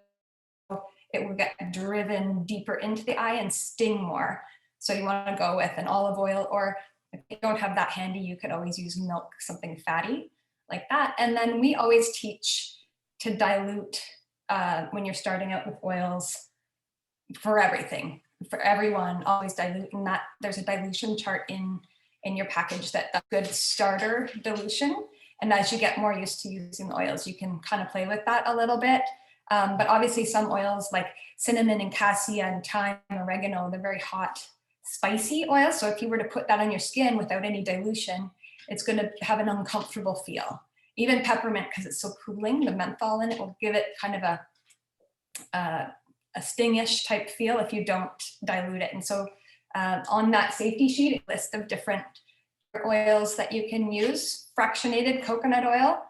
it will get driven deeper into the eye and sting more. So you want to go with an olive oil, or if you don't have that handy, you could always use milk, something fatty like that. And then we always teach to dilute when you're starting out with oils for everything, for everyone, always dilute. And that there's a dilution chart in your package that's a good starter dilution. And as you get more used to using the oils, you can kind of play with that a little bit. But obviously some oils like cinnamon and cassia and thyme, oregano, they're very hot, spicy oils. So if you were to put that on your skin without any dilution, it's going to have an uncomfortable feel. Even peppermint, because it's so cooling, the menthol in it will give it kind of a stingish type feel if you don't dilute it. And so on that safety sheet, a list of different oils that you can use. Fractionated coconut oil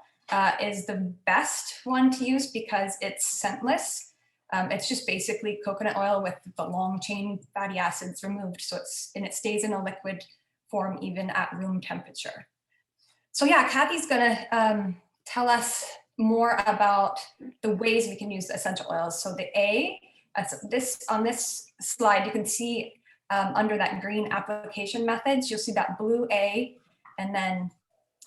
is the best one to use because it's scentless. It's just basically coconut oil with the long chain fatty acids removed. So it stays in a liquid form even at room temperature. So yeah, Cathy's gonna tell us more about the ways we can use essential oils. So the A, on this slide, you can see under that green application methods, you'll see that blue A, and then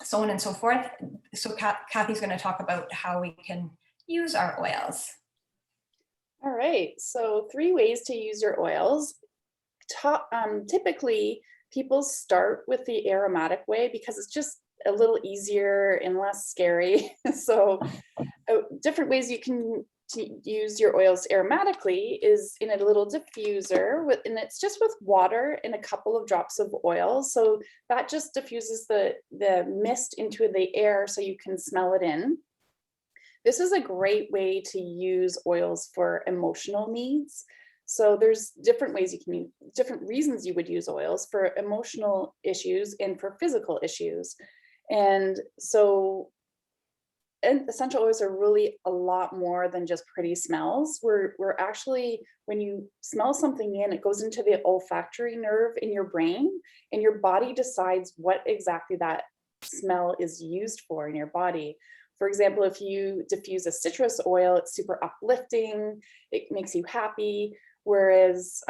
so on and so forth. So Cathy's gonna talk about how we can use our oils. All right, so 3 ways to use your oils. Typically, people start with the aromatic way because it's just a little easier and less scary. So different ways you can use your oils aromatically is in a little diffuser, and it's just with water and a couple of drops of oil. So that just diffuses the mist into the air so you can smell it in. This is a great way to use oils for emotional needs. So there's different ways you can use, different reasons you would use oils for emotional issues and for physical issues. And so essential oils are really a lot more than just pretty smells. We're actually, when you smell something in, it goes into the olfactory nerve in your brain, and your body decides what exactly that smell is used for in your body. For example, if you diffuse a citrus oil, it's super uplifting, it makes you happy. Whereas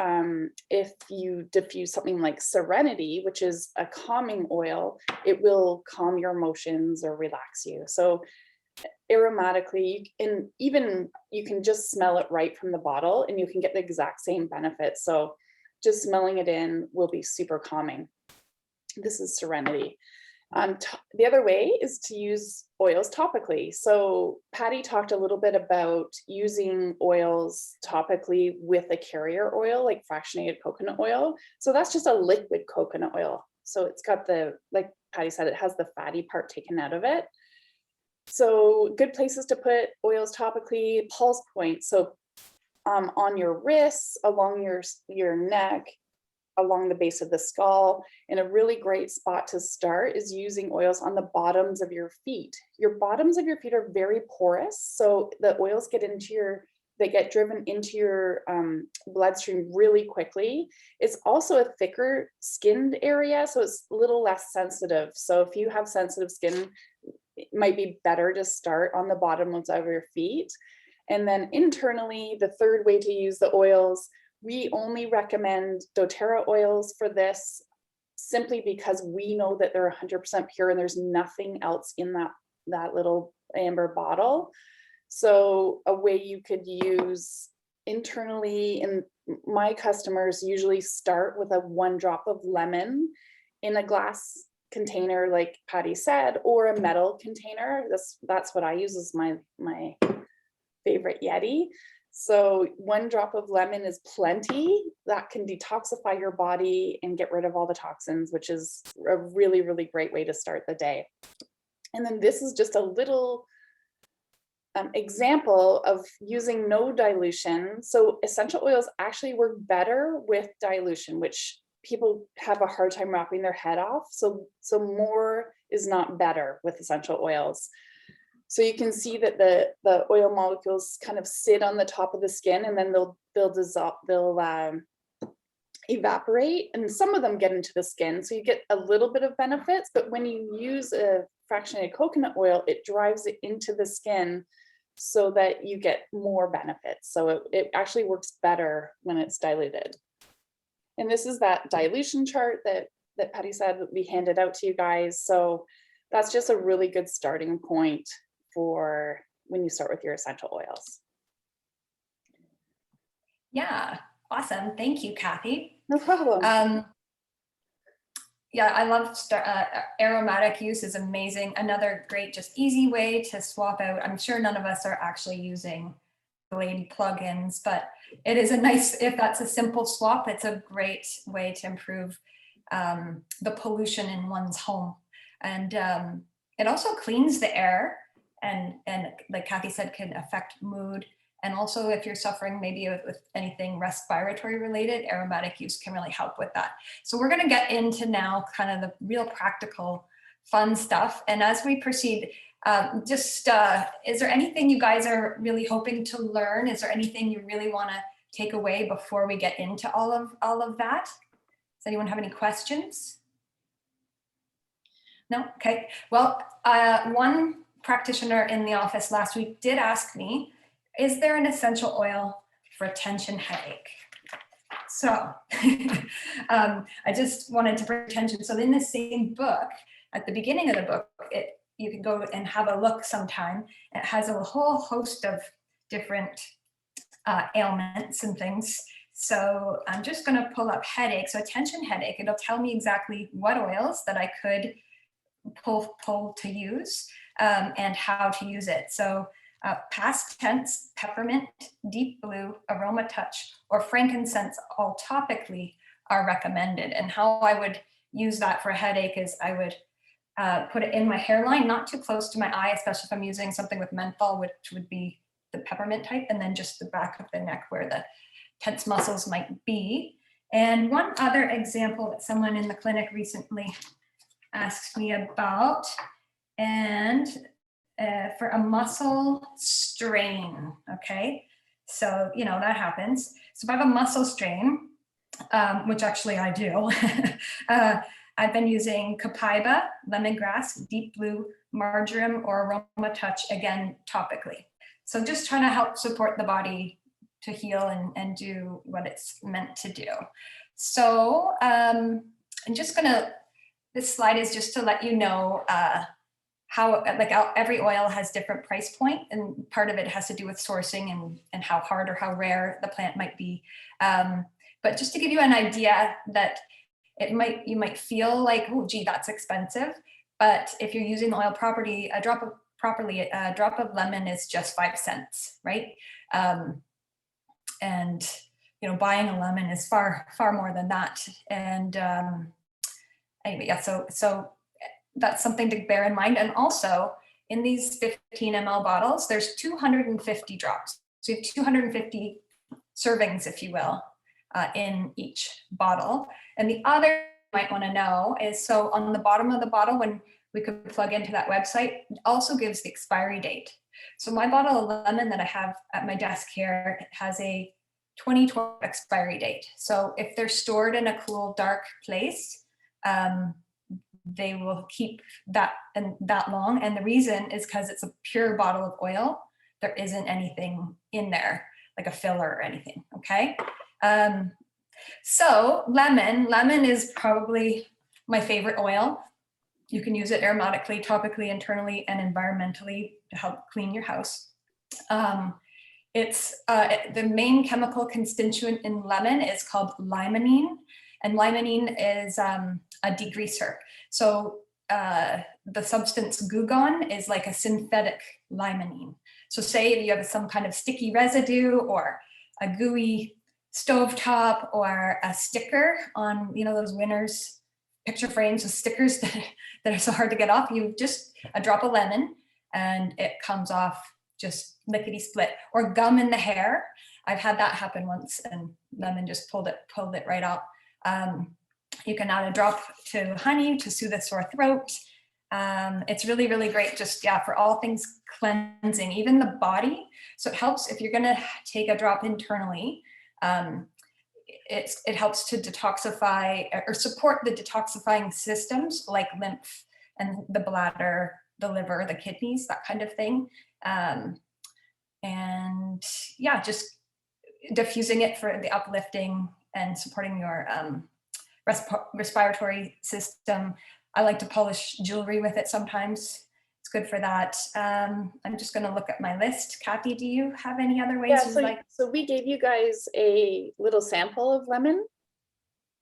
if you diffuse something like Serenity, which is a calming oil, it will calm your emotions or relax you. So aromatically, and even you can just smell it right from the bottle and you can get the exact same benefit. So just smelling it in will be super calming. This is Serenity. The other way is to use oils topically. So Patty talked a little bit about using oils topically with a carrier oil, like fractionated coconut oil. So that's just a liquid coconut oil. So it's got like Patty said, it has the fatty part taken out of it. So good places to put oils topically, pulse points. So on your wrists, along your neck, along the base of the skull. And a really great spot to start is using oils on the bottoms of your feet. Your bottoms of your feet are very porous. So the oils get driven into your bloodstream really quickly. It's also a thicker skinned area, so it's a little less sensitive. So if you have sensitive skin, it might be better to start on the bottoms of your feet. And then internally, the third way to use the oils, we only recommend doTERRA oils for this simply because we know that they're 100% pure and there's nothing else in that little amber bottle. So a way you could use internally, and my customers usually start with a 1 drop of lemon in a glass container, like Patty said, or a metal container. That's what I use as my favorite Yeti. So 1 drop of lemon is plenty. That can detoxify your body and get rid of all the toxins, which is a really, really great way to start the day. And then this is just a little example of using no dilution. So essential oils actually work better with dilution, which people have a hard time wrapping their head off. So more is not better with essential oils. So you can see that the oil molecules kind of sit on the top of the skin, and then they'll dissolve, they'll evaporate, and some of them get into the skin. So you get a little bit of benefits, but when you use a fractionated coconut oil, it drives it into the skin so that you get more benefits. So it actually works better when it's diluted. And this is that dilution chart that Patty said that we handed out to you guys. So that's just a really good starting point for when you start with your essential oils. Yeah, awesome. Thank you, Kathy. No problem. Yeah, I love aromatic use is amazing. Another great, just easy way to swap out. I'm sure none of us are actually using Glade plugins, but it is a nice, if that's a simple swap, it's a great way to improve the pollution in one's home. And it also cleans the air and like Kathy said, can affect mood. And also if you're suffering maybe with anything respiratory related, aromatic use can really help with that. So we're gonna get into now kind of the real practical fun stuff. And as we proceed, is there anything you guys are really hoping to learn? Is there anything you really wanna take away before we get into all of that? Does anyone have any questions? No, okay. Well, one practitioner in the office last week did ask me, is there an essential oil for tension headache? So I just wanted to bring attention. So in the same book, at the beginning of the book, you can go and have a look sometime. It has a whole host of different ailments and things. So I'm just going to pull up headache. So tension headache, it'll tell me exactly what oils that I could pull to use and how to use it. So past tense, peppermint, deep blue, aroma touch, or frankincense all topically are recommended. And how I would use that for a headache is I would put it in my hairline, not too close to my eye, especially if I'm using something with menthol, which would be the peppermint type, and then just the back of the neck where the tense muscles might be. And one other example that someone in the clinic recently asked me about, and for a muscle strain, okay? So, you know, that happens. So if I have a muscle strain, which actually I do, I've been using copaiba, lemongrass, deep blue, marjoram, or aroma touch, again, topically. So just trying to help support the body to heal and do what it's meant to do. So I'm just gonna, this slide is just to let you know how, like every oil has different price point, and part of it has to do with sourcing and how hard or how rare the plant might be. But just to give you an idea that you might feel like, oh gee, that's expensive. But if you're using the oil properly, a drop of lemon is just 5 cents, right? And you know, buying a lemon is far more than that. And anyway, yeah, so that's something to bear in mind. And also in these 15 ml bottles, there's 250 drops. So you have 250 servings, if you will, in each bottle. And the other you might want to know is, so on the bottom of the bottle, when we could plug into that website, it also gives the expiry date. So my bottle of lemon that I have at my desk here, it has a 2012 expiry date. So if they're stored in a cool, dark place, they will keep that long. And the reason is because it's a pure bottle of oil. There isn't anything in there, like a filler or anything, okay? So lemon is probably my favorite oil. You can use it aromatically, topically, internally, and environmentally to help clean your house. It's the main chemical constituent in lemon is called limonene, and limonene is a degreaser. So the substance glugon is like a synthetic limonene. So say if you have some kind of sticky residue or a gooey stovetop or a sticker on, you know, those Winners picture frames with stickers that are so hard to get off, you just a drop of lemon and it comes off just lickety split. Or gum in the hair. I've had that happen once and lemon just pulled it right out. You can add a drop to honey to soothe a sore throat. It's really, really great, just, yeah, for all things cleansing, even the body. So it helps if you're gonna take a drop internally, it helps to detoxify or support the detoxifying systems like lymph and the bladder, the liver, the kidneys, that kind of thing. And yeah, just diffusing it for the uplifting and supporting your respiratory system. I like to polish jewelry with it sometimes. It's good for that. I'm just going to look at my list. Cathy, do you have any other ways? Yeah, so we gave you guys a little sample of lemon.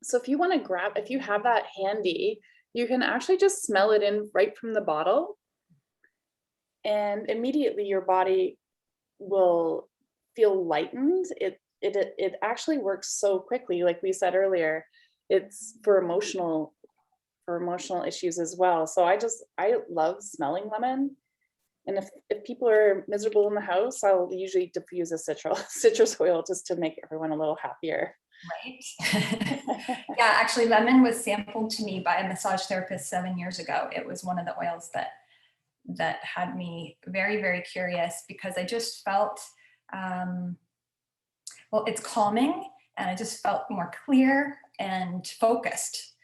So if you want to grab, if you have that handy, you can actually just smell it in right from the bottle. And immediately your body will feel lightened. It actually works so quickly, like we said earlier. It's for emotional issues as well. So I love smelling lemon. And if people are miserable in the house, I'll usually diffuse a citrus oil just to make everyone a little happier. Right. Yeah, actually lemon was sampled to me by a massage therapist 7 years ago. It was one of the oils that had me very, very curious, because I just felt, well, it's calming, and I just felt more clear and focused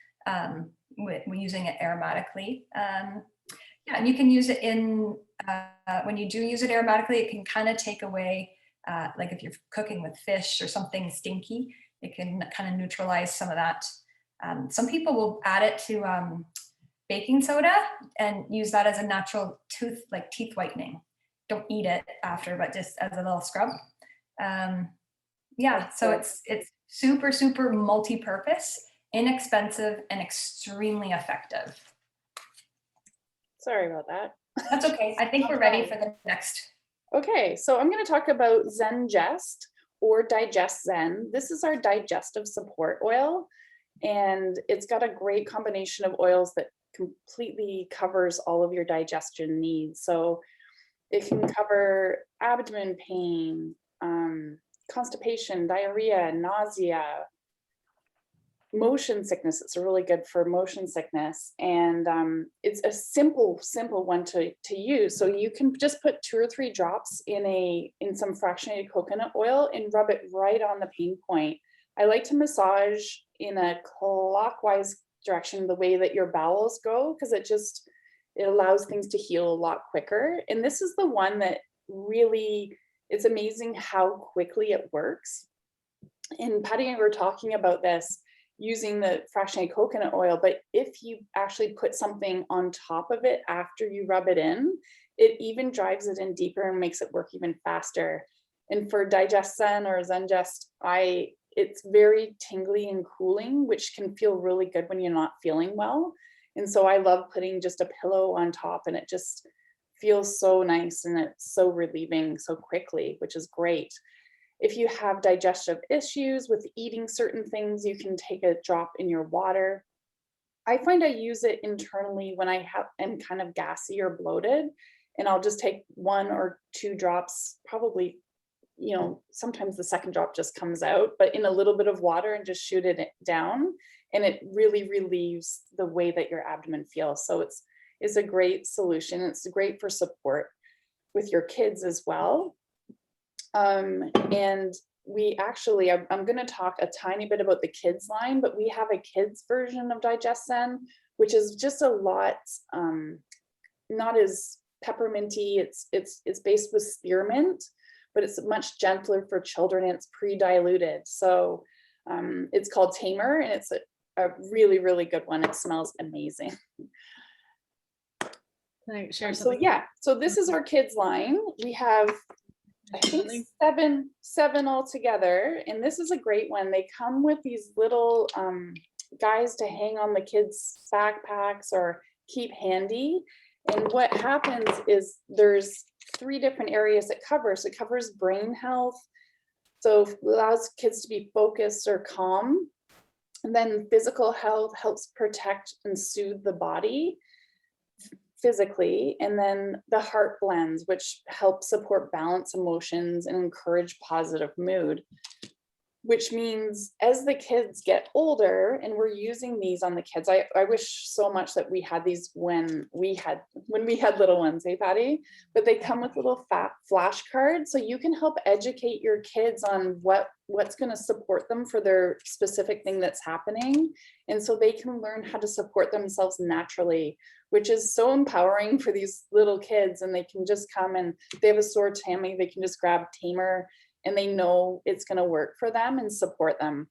with using it aromatically. Yeah, and you can use it in, when you do use it aromatically, it can kind of take away, like if you're cooking with fish or something stinky, it can kind of neutralize some of that. Some people will add it to baking soda and use that as a natural teeth whitening. Don't eat it after, but just as a little scrub. Yeah, so it's super, super multi-purpose, inexpensive, and extremely effective. Sorry about that. That's okay. I think we're ready for the next. Okay, so I'm going to talk about Zengest, or Digest Zen. This is our digestive support oil, and it's got a great combination of oils that completely covers all of your digestion needs. So it can cover abdomen pain, constipation, diarrhea, nausea, motion sickness. It's really good for motion sickness, and it's a simple one to use. So you can just put 2 or 3 drops in some fractionated coconut oil and rub it right on the pain point. I like to massage in a clockwise direction, the way that your bowels go, because it allows things to heal a lot quicker. And this is the one that really, it's amazing how quickly it works. And Patty and I were talking about this, using the fractionated coconut oil, but if you actually put something on top of it after you rub it in, it even drives it in deeper and makes it work even faster. And for Digest Zen or Zengest, it's very tingly and cooling, which can feel really good when you're not feeling well. And so I love putting just a pillow on top, and it just feels so nice, and it's so relieving so quickly, which is great. If you have digestive issues with eating certain things, you can take a drop in your water. I find I use it internally when I am kind of gassy or bloated, and I'll just take 1 or 2 drops, probably, sometimes the second drop just comes out, but in a little bit of water, and just shoot it down, and it really relieves the way that your abdomen feels. So it's a great solution. It's great for support with your kids as well. And we actually, I'm going to talk a tiny bit about the kids line, but we have a kids version of Digest Zen, which is just a lot, not as pepperminty. It's based with spearmint, but it's much gentler for children, and it's pre-diluted. So it's called Tamer, and it's a really, really good one. It smells amazing. Can I share So something? yeah, so this is our kids line. We have, I think, seven altogether, and this is a great one. They come with these little guys to hang on the kids' backpacks or keep handy. And what happens is there's 3 different areas it covers. It covers brain health, so it allows kids to be focused or calm. And then physical health helps protect and soothe the body physically. And then the heart blends, which help support balance emotions and encourage positive mood. which means as the kids get older and we're using these on the kids, I wish so much that we had these when we had little ones, hey Patty? But they come with little fat flashcards, so you can help educate your kids on what's going to support them for their specific thing that's happening. And so they can learn how to support themselves naturally, which is so empowering for these little kids. And they can just come, and if they have a sore tummy, they can just grab Tamer and they know it's going to work for them and support them.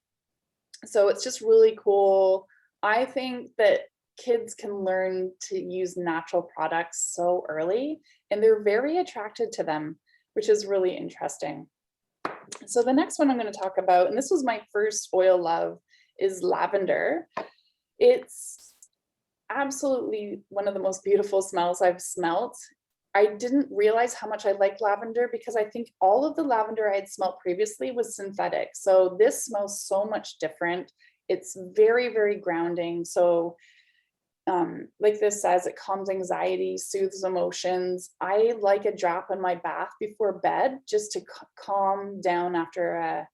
So it's just really cool. I think that kids can learn to use natural products so early, and they're very attracted to them, which is really interesting. So the next one I'm going to talk about, and this was my first oil love, is lavender. It's absolutely one of the most beautiful smells I've smelt. I didn't realize how much I liked lavender because I think all of the lavender I had smelled previously was synthetic. So this smells so much different. It's very, very grounding. So like this says, it calms anxiety, soothes emotions. I like a drop in my bath before bed just to calm down after a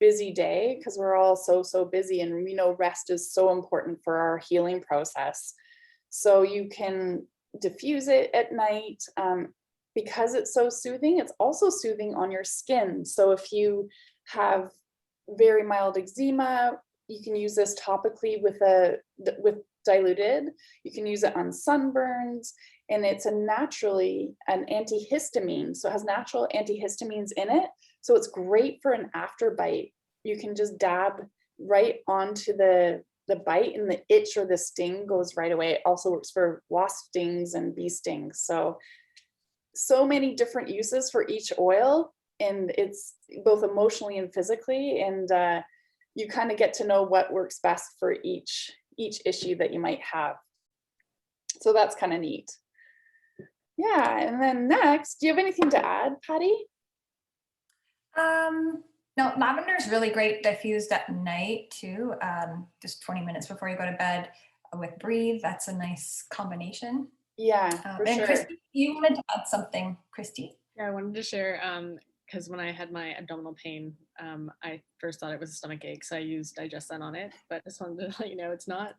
busy day, because we're all so busy, and we know rest is so important for our healing process. So you can diffuse it at night. Because it's so soothing, it's also soothing on your skin. So if you have very mild eczema, you can use this topically with diluted. You can use it on sunburns, and it's naturally an antihistamine. So it has natural antihistamines in it. So it's great for an after bite. You can just dab right onto the bite, and the itch or the sting goes right away. It also works for wasp stings and bee stings. So many different uses for each oil, and it's both emotionally and physically, and you kind of get to know what works best for each issue that you might have. So that's kind of neat. Yeah, and then next, do you have anything to add, Patty? No, lavender is really great diffused at night too. Just 20 minutes before you go to bed with Breathe. That's a nice combination. Yeah, for and sure. Kristi, you wanted to add something, Kristi? Yeah, I wanted to share, because when I had my abdominal pain, I first thought it was a stomach ache, so I used Digestin on it. But I just wanted to let you know it's not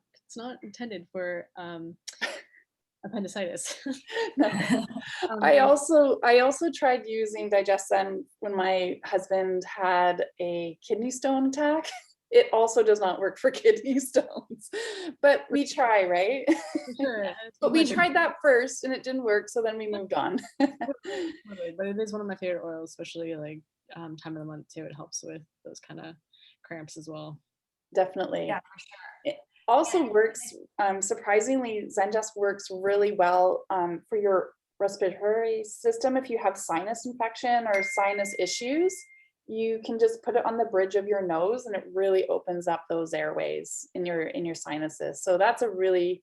intended for appendicitis. I also tried using Digestin when my husband had a kidney stone attack. It also does not work for kidney stones, but we try, right? Sure. But we tried that first and it didn't work, so then we moved on. But it is one of my favorite oils, especially like time of the month too. It helps with those kind of cramps as well. Definitely. Yeah, for sure. It also works, surprisingly, Zengest works really well for your respiratory system. If you have sinus infection or sinus issues, you can just put it on the bridge of your nose, and it really opens up those airways in your sinuses. So that's a really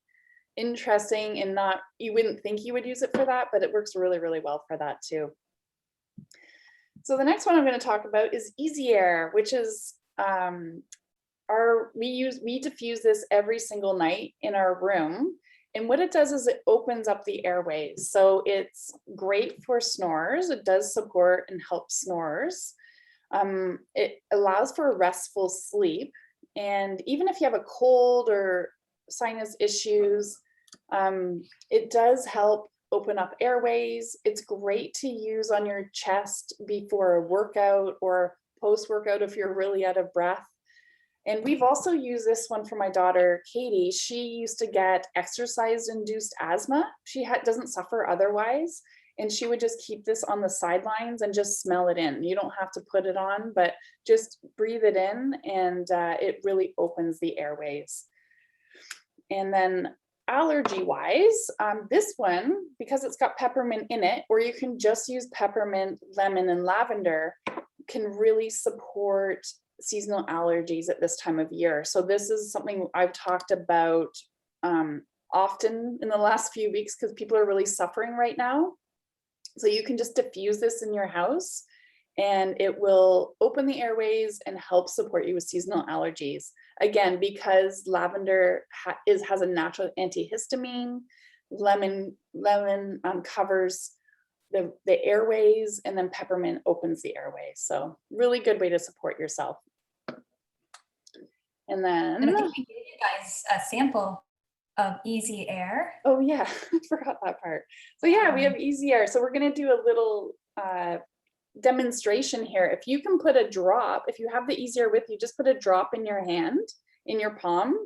interesting, and you wouldn't think you would use it for that, but it works really, really well for that too. So the next one I'm going to talk about is Easy Air, which is we diffuse this every single night in our room. And what it does is it opens up the airways. So it's great for snores. It does support and help snores. It allows for a restful sleep. And even if you have a cold or sinus issues, it does help open up airways. It's great to use on your chest before a workout or post-workout if you're really out of breath. And we've also used this one for my daughter, Katie. She used to get exercise-induced asthma. She doesn't suffer otherwise. And she would just keep this on the sidelines and just smell it in. You don't have to put it on, but just breathe it in, and it really opens the airways. And then allergy-wise, this one, because it's got peppermint in it, or you can just use peppermint, lemon, and lavender, can really support seasonal allergies at this time of year. So this is something I've talked about often in the last few weeks because people are really suffering right now. So you can just diffuse this in your house, and it will open the airways and help support you with seasonal allergies. Again, because lavender has a natural antihistamine, lemon covers the airways, and then peppermint opens the airways. So really good way to support yourself. And And I then, think we gave you guys a sample of Easy Air. oh yeah, I forgot that part. So yeah, we have Easy Air. So we're gonna do a little demonstration here. If you can put a drop, if you have the Easy Air with you, just put a drop in your hand, in your palm.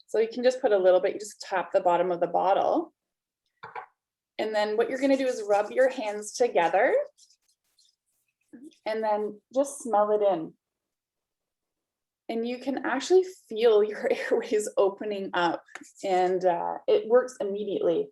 So you can just put a little bit, you just tap the bottom of the bottle. And then what you're gonna do is rub your hands together and then just smell it in. And you can actually feel your airways opening up, and it works immediately.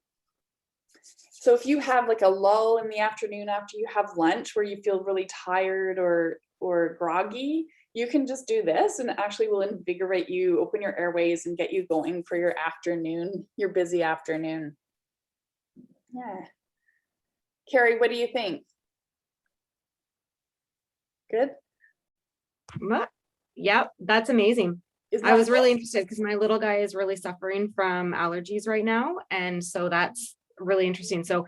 So if you have like a lull in the afternoon after you have lunch where you feel really tired or groggy, you can just do this and it actually will invigorate you, open your airways and get you going for your afternoon, your busy afternoon. Yeah. Carrie, what do you think? Good? Yep, that's amazing. Isn't I that was cool? really interested because my little guy is really suffering from allergies right now. And so that's really interesting. So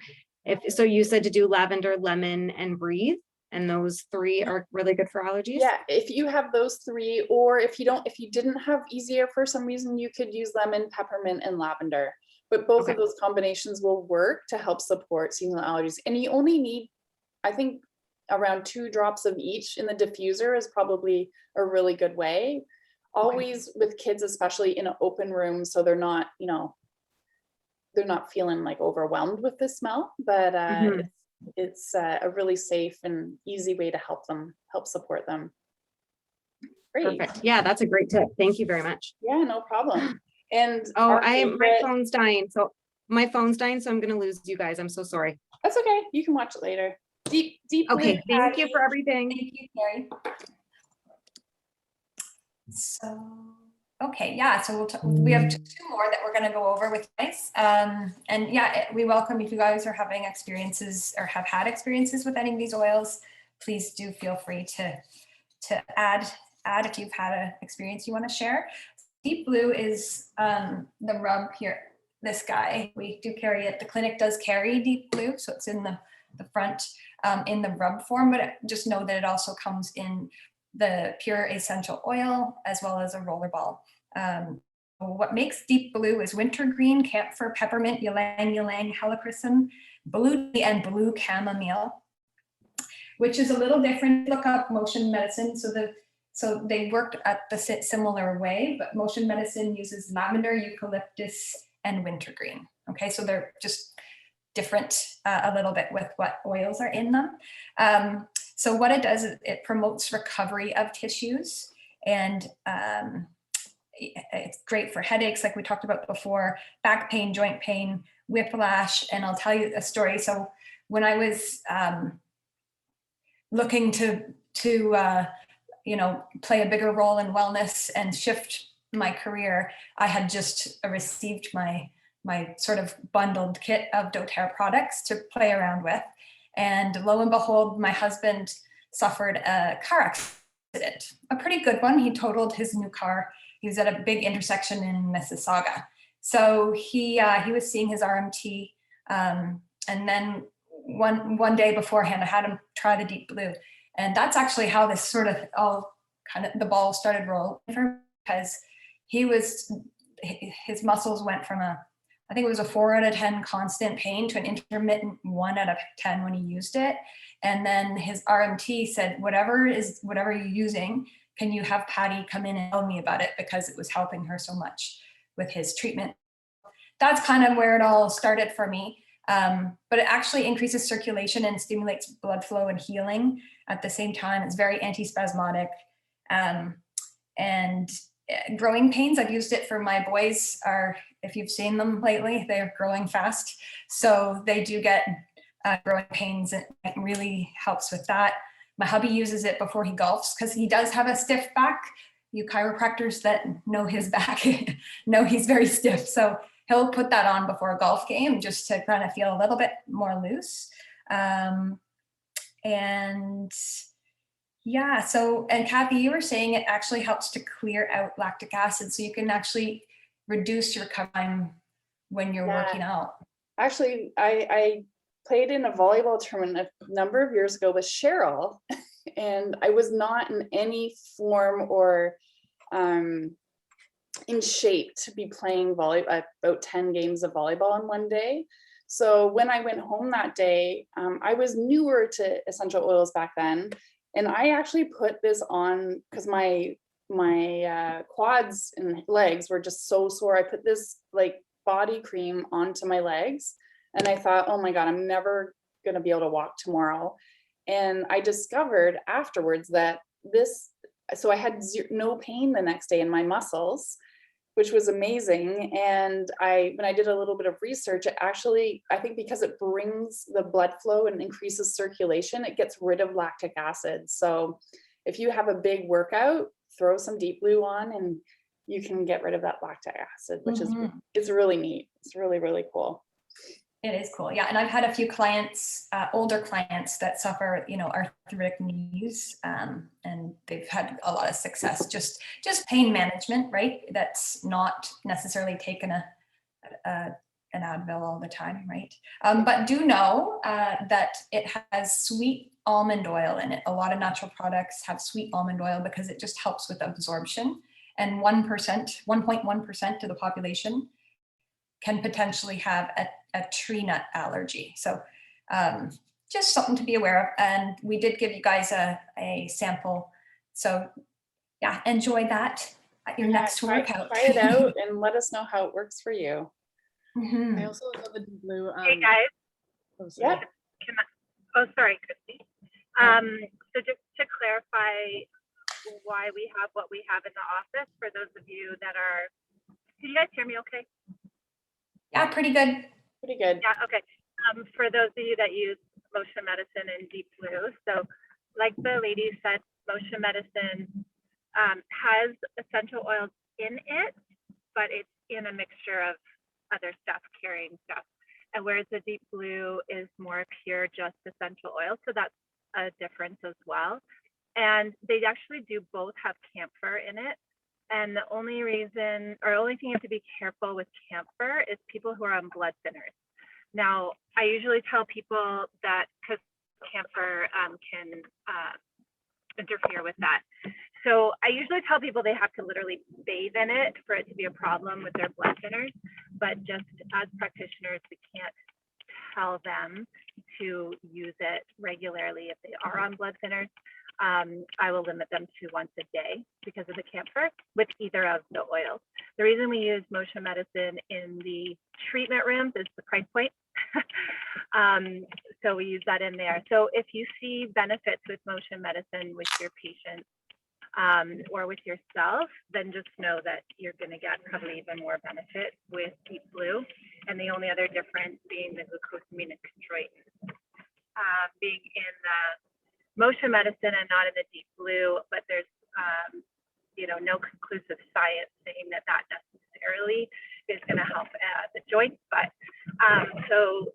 so you said to do lavender, lemon, and breathe, and those 3 are really good for allergies? Yeah, if you have those 3, or if you didn't have Easy Air for some reason, you could use lemon, peppermint, and lavender. But both of those combinations will work to help support seasonal allergies. And you only need, I think, around 2 drops of each in the diffuser is probably a really good way. Always with kids, especially in an open room, so they're not, they're not feeling like overwhelmed with the smell, but it's a really safe and easy way to help support them. Great. Perfect. Yeah, that's a great tip. Thank you very much. Yeah, no problem. And my phone's dying. So my phone's dying, so I'm going to lose you guys. I'm so sorry. That's okay. You can watch it later. Deep Okay. Blue, Thank you Cathy. for everything. Thank you, Carrie. So, okay, yeah, so we have 2 more that we're going to go over with you guys. And yeah, we welcome if you guys are having experiences or have had experiences with any of these oils, please do feel free to add if you've had an experience you want to share. Deep Blue is the rub here. This guy, we do carry it. The clinic does carry Deep Blue, so it's in the front in the rub form, but just know that it also comes in the pure essential oil as well as a rollerball. What makes Deep Blue is wintergreen, camphor, peppermint, ylang ylang, helichrysum, blue tea, and blue chamomile, which is a little different. Look up motion medicine. So they worked at the similar way, but motion medicine uses lavender, eucalyptus, and wintergreen. Okay, so they're just different a little bit with what oils are in them. So what it does is it promotes recovery of tissues, and it's great for headaches, like we talked about before, back pain, joint pain, whiplash. And I'll tell you a story. So when I was looking to play a bigger role in wellness and shift my career, I had just received my sort of bundled kit of doTERRA products to play around with. And lo and behold, my husband suffered a car accident, a pretty good one. He totaled his new car. He was at a big intersection in Mississauga. So he was seeing his RMT. And then one day beforehand, I had him try the Deep Blue. And that's actually how this sort of all kind of the ball started rolling for him, because his muscles went from I think it was a 4 out of 10 constant pain to an intermittent 1 out of 10 when he used it. And then his RMT said, whatever you're using, can you have Patty come in and tell me about it, because it was helping her so much with his treatment. That's kind of where it all started for me. But it actually increases circulation and stimulates blood flow and healing at the same time. It's very antispasmodic. And growing pains, I've used it for my boys. If you've seen them lately, they're growing fast. So they do get growing pains. It really helps with that. My hubby uses it before he golfs because he does have a stiff back. You chiropractors that know his back know he's very stiff. So he'll put that on before a golf game just to kind of feel a little bit more loose. And yeah, and Cathy, you were saying it actually helps to clear out lactic acid, so you can actually reduce your time when you're working out. Actually, I played in a volleyball tournament a number of years ago with Cheryl, and I was not in any form or in shape to be playing about 10 games of volleyball in one day. So when I went home that day, I was newer to essential oils back then. And I actually put this on because my quads and legs were just so sore. I put this like body cream onto my legs and I thought, oh my God, I'm never going to be able to walk tomorrow. And I discovered afterwards that so I had no pain the next day in my muscles, which was amazing. And when I did a little bit of research, it actually, I think because it brings the blood flow and increases circulation, it gets rid of lactic acid. So if you have a big workout, throw some Deep Blue on and you can get rid of that lactic acid, which is really neat. It's really, really cool. It is cool. Yeah. And I've had a few clients, older clients that suffer, arthritic knees, and they've had a lot of success, just pain management, right? That's not necessarily taken an Advil all the time, right? But do know that it has sweet almond oil in it. A lot of natural products have sweet almond oil because it just helps with absorption. And 1.1% of the population can potentially have a tree nut allergy. So just something to be aware of. And we did give you guys a sample. So yeah, enjoy that at your next workout. Try it out and let us know how it works for you. I also love the Deep Blue. Hey guys. Yeah. Sorry, Kristi. So just to clarify why we have what we have in the office, for those of you that are, can you guys hear me okay? Yeah, pretty good. Pretty good. Yeah, okay. For those of you that use motion medicine and Deep Blue, so like the lady said, motion medicine has essential oils in it, but it's in a mixture of other stuff, carrying stuff. And whereas the Deep Blue is more pure, just essential oil. So that's a difference as well. And they actually do both have camphor in it. And the only reason, or only thing you have to be careful with camphor is people who are on blood thinners. Now, I usually tell people that because camphor can interfere with that. So I usually tell people they have to literally bathe in it for it to be a problem with their blood thinners. But just as practitioners, we can't tell them to use it regularly if they are on blood thinners. I will limit them to once a day because of the camphor with either of the oils. The reason we use motion medicine in the treatment rooms is the price point. So we use that in there. So if you see benefits with motion medicine with your patients or with yourself, then just know that you're going to get probably even more benefit with Deep Blue. And the only other difference being the glucosamine and chondroitin being in the motion medicine and not in the Deep Blue, but there's no conclusive science saying that necessarily is going to help the joints, but so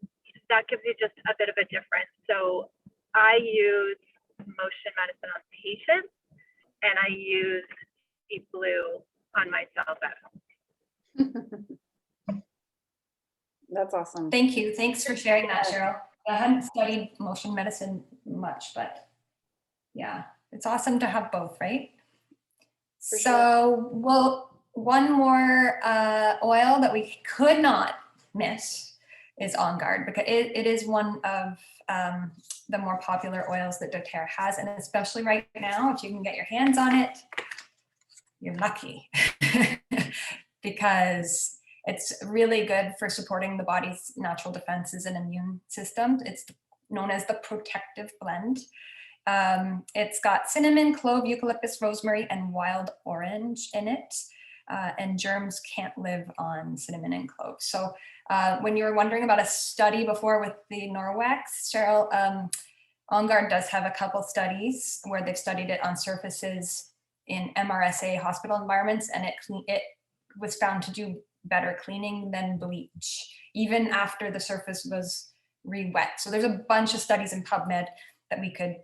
that gives you just a bit of a difference. So I use motion medicine on patients and I use Deep Blue on myself at home. That's awesome. Thank you. Thanks for sharing that, Cheryl. I hadn't studied motion medicine much, but yeah, it's awesome to have both, right? For so, well, one more oil that we could not miss is On Guard, because it is one of the more popular oils that doTERRA has, and especially right now, if you can get your hands on it, you're lucky because it's really good for supporting the body's natural defenses and immune system. It's known as the protective blend. It's got cinnamon, clove, eucalyptus, rosemary, and wild orange in it. And germs can't live on cinnamon and clove. So when you were wondering about a study before with the Norwex, Cheryl, On Guard does have a couple studies where they've studied it on surfaces in MRSA hospital environments, and it was found to do better cleaning than bleach, even after the surface was re-wet. So there's a bunch of studies in PubMed that we could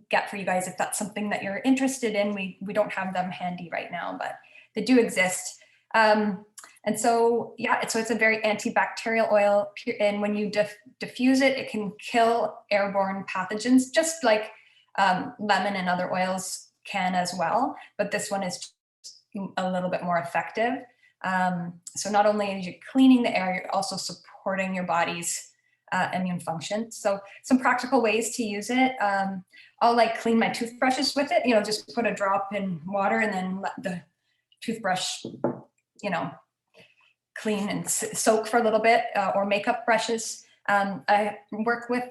get for you guys if that's something that you're interested in. We don't have them handy right now, but they do exist. And so, yeah, so it's a very antibacterial oil. And when you diffuse it, it can kill airborne pathogens, just like lemon and other oils can as well. But this one is a little bit more effective. So not only are you cleaning the air, you're also supporting your body's immune function. So some practical ways to use it. I'll like clean my toothbrushes with it, just put a drop in water and then let the toothbrush, clean and soak for a little bit, or makeup brushes. I work with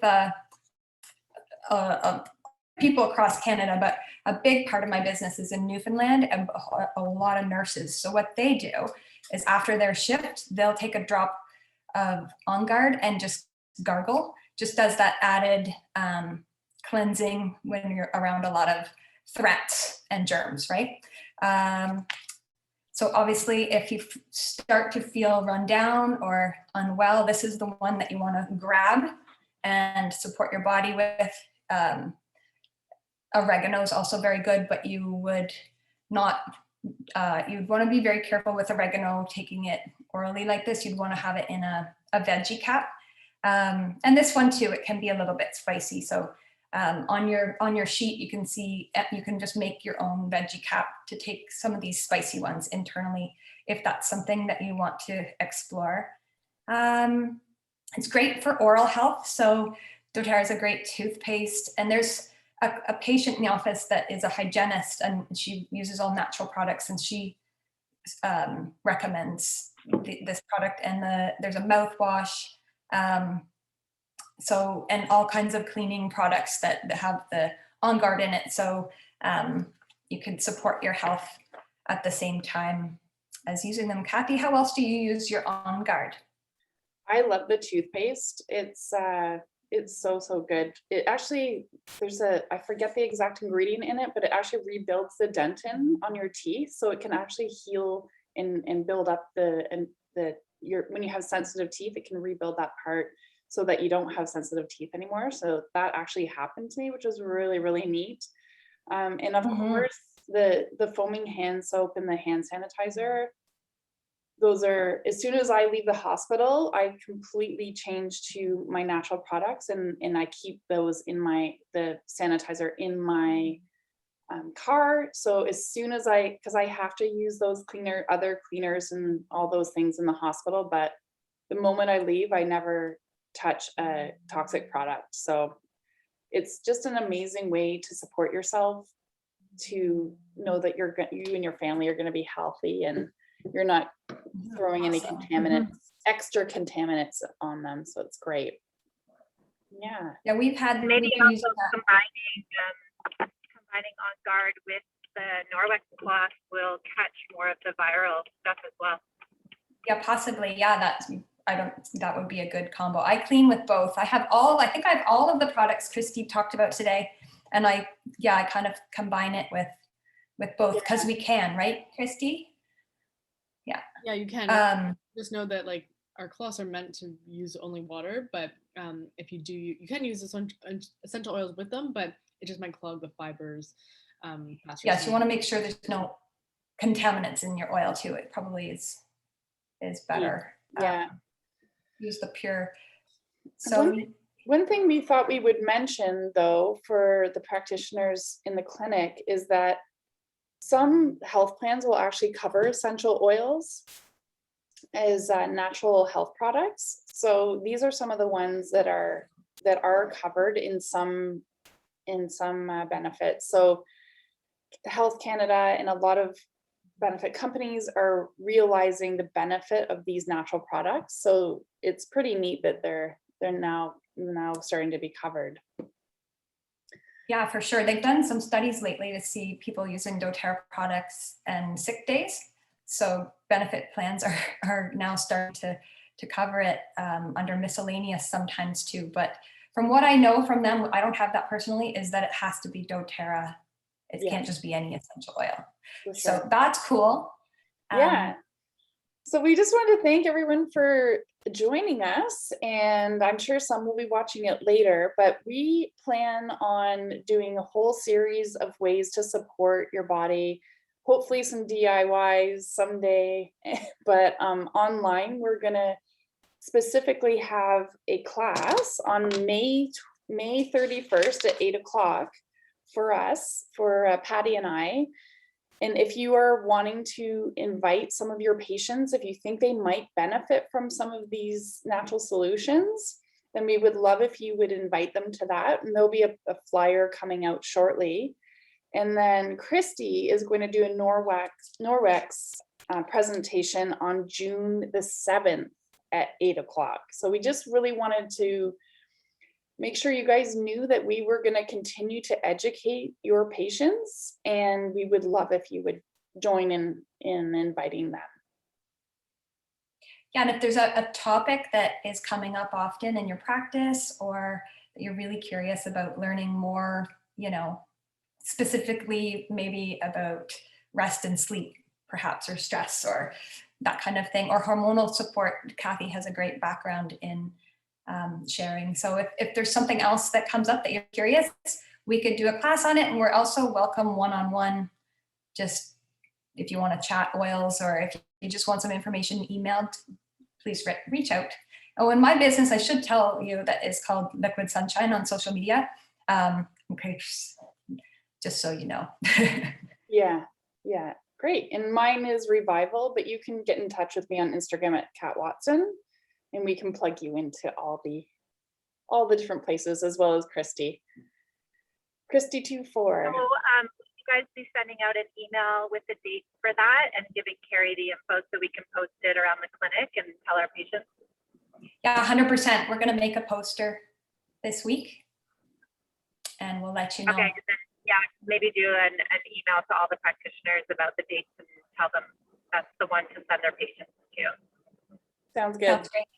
people across Canada, but a big part of my business is in Newfoundland and a lot of nurses. So what they do is after their shift, they'll take a drop of On Guard and just gargle, just does that added cleansing when you're around a lot of threats and germs, right? So obviously, if you start to feel run down or unwell, this is the one that you want to grab and support your body with. Oregano is also very good, but you would not, you'd want to be very careful with oregano, taking it orally like this. You'd want to have it in a veggie cap. And this one too, it can be a little bit spicy. So on your sheet, you can see, you can just make your own veggie cap to take some of these spicy ones internally, if that's something that you want to explore. It's great for oral health. So doTERRA is a great toothpaste, and there's a patient in the office that is a hygienist, and she uses all natural products, and she recommends this product. And there's a mouthwash, and all kinds of cleaning products that have the On Guard in it. So you can support your health at the same time as using them. Cathy, how else do you use your On Guard? I love the toothpaste. It's so good. It actually, I forget the exact ingredient in it, but it actually rebuilds the dentin on your teeth. So it can actually heal and build up when you have sensitive teeth, it can rebuild that part so that you don't have sensitive teeth anymore. So that actually happened to me, which was really, really neat. And of course, the foaming hand soap and the hand sanitizer, those are, as soon as I leave the hospital, I completely change to my natural products, and I keep those in the sanitizer in my car. So as soon as because I have to use those other cleaners and all those things in the hospital, but the moment I leave, I never touch a toxic product. So it's just an amazing way to support yourself, to know that you and your family are going to be healthy, and you're not throwing any contaminants, extra contaminants on them. So it's great. Yeah, we've maybe also combining On Guard with the Norwex cloth will catch more of the viral stuff as well. Yeah, possibly. Yeah, that would be a good combo. I clean with both. I think I have all of the products Kristi talked about today, and I kind of combine it with both, because we can, right, Kristi? Yeah, you can. Just know that like our cloths are meant to use only water, but if you do, you can use essential oils with them, but it just might clog the fibers. Yes, you want to make sure there's no contaminants in your oil too. It probably is better. Yeah. Use the pure. So one thing we thought we would mention, though, for the practitioners in the clinic is that some health plans will actually cover essential oils as natural health products. So these are some of the ones that are covered in some benefits. So Health Canada and a lot of benefit companies are realizing the benefit of these natural products. So it's pretty neat that they're now starting to be covered. Yeah, for sure. They've done some studies lately to see people using doTERRA products and sick days. So benefit plans are now starting to cover it under miscellaneous sometimes too. But from what I know from them, I don't have that personally, is that it has to be doTERRA. It can't just be any essential oil. Sure. So that's cool. So we just want to thank everyone for joining us, and I'm sure some will be watching it later, but we plan on doing a whole series of ways to support your body, hopefully some DIYs someday, but online we're going to specifically have a class on May 31st at 8 o'clock for us, for Patty and I. And if you are wanting to invite some of your patients, if you think they might benefit from some of these natural solutions, then we would love if you would invite them to that. And there'll be a flyer coming out shortly. And then Kristi is going to do a Norwex presentation on June the 7th at 8 o'clock. So we just really wanted to make sure you guys knew that we were going to continue to educate your patients, and we would love if you would join in inviting them. Yeah, and if there's a topic that is coming up often in your practice, or that you're really curious about learning more, you know, specifically maybe about rest and sleep, perhaps, or stress, or that kind of thing, or hormonal support, Cathy has a great background in sharing. So if there's something else that comes up that you're curious, we could do a class on it. And we're also welcome one-on-one, just if you want to chat oils, or if you just want some information emailed, please reach out. Oh, in my business, I should tell you that is called Liquid Sunshine on social media. Okay, just so you know. Yeah, great. And mine is Revival, but you can get in touch with me on Instagram at Kat Watson, and we can plug you into all the different places, as well as Kristi. Kristi 24. So you guys be sending out an email with the date for that and giving Carrie the info so we can post it around the clinic and tell our patients? Yeah, 100%. We're going to make a poster this week, and we'll let you know. Okay, then, yeah, maybe do an email to all the practitioners about the dates and tell them that's the one to send their patients to. Sounds good. Sounds great.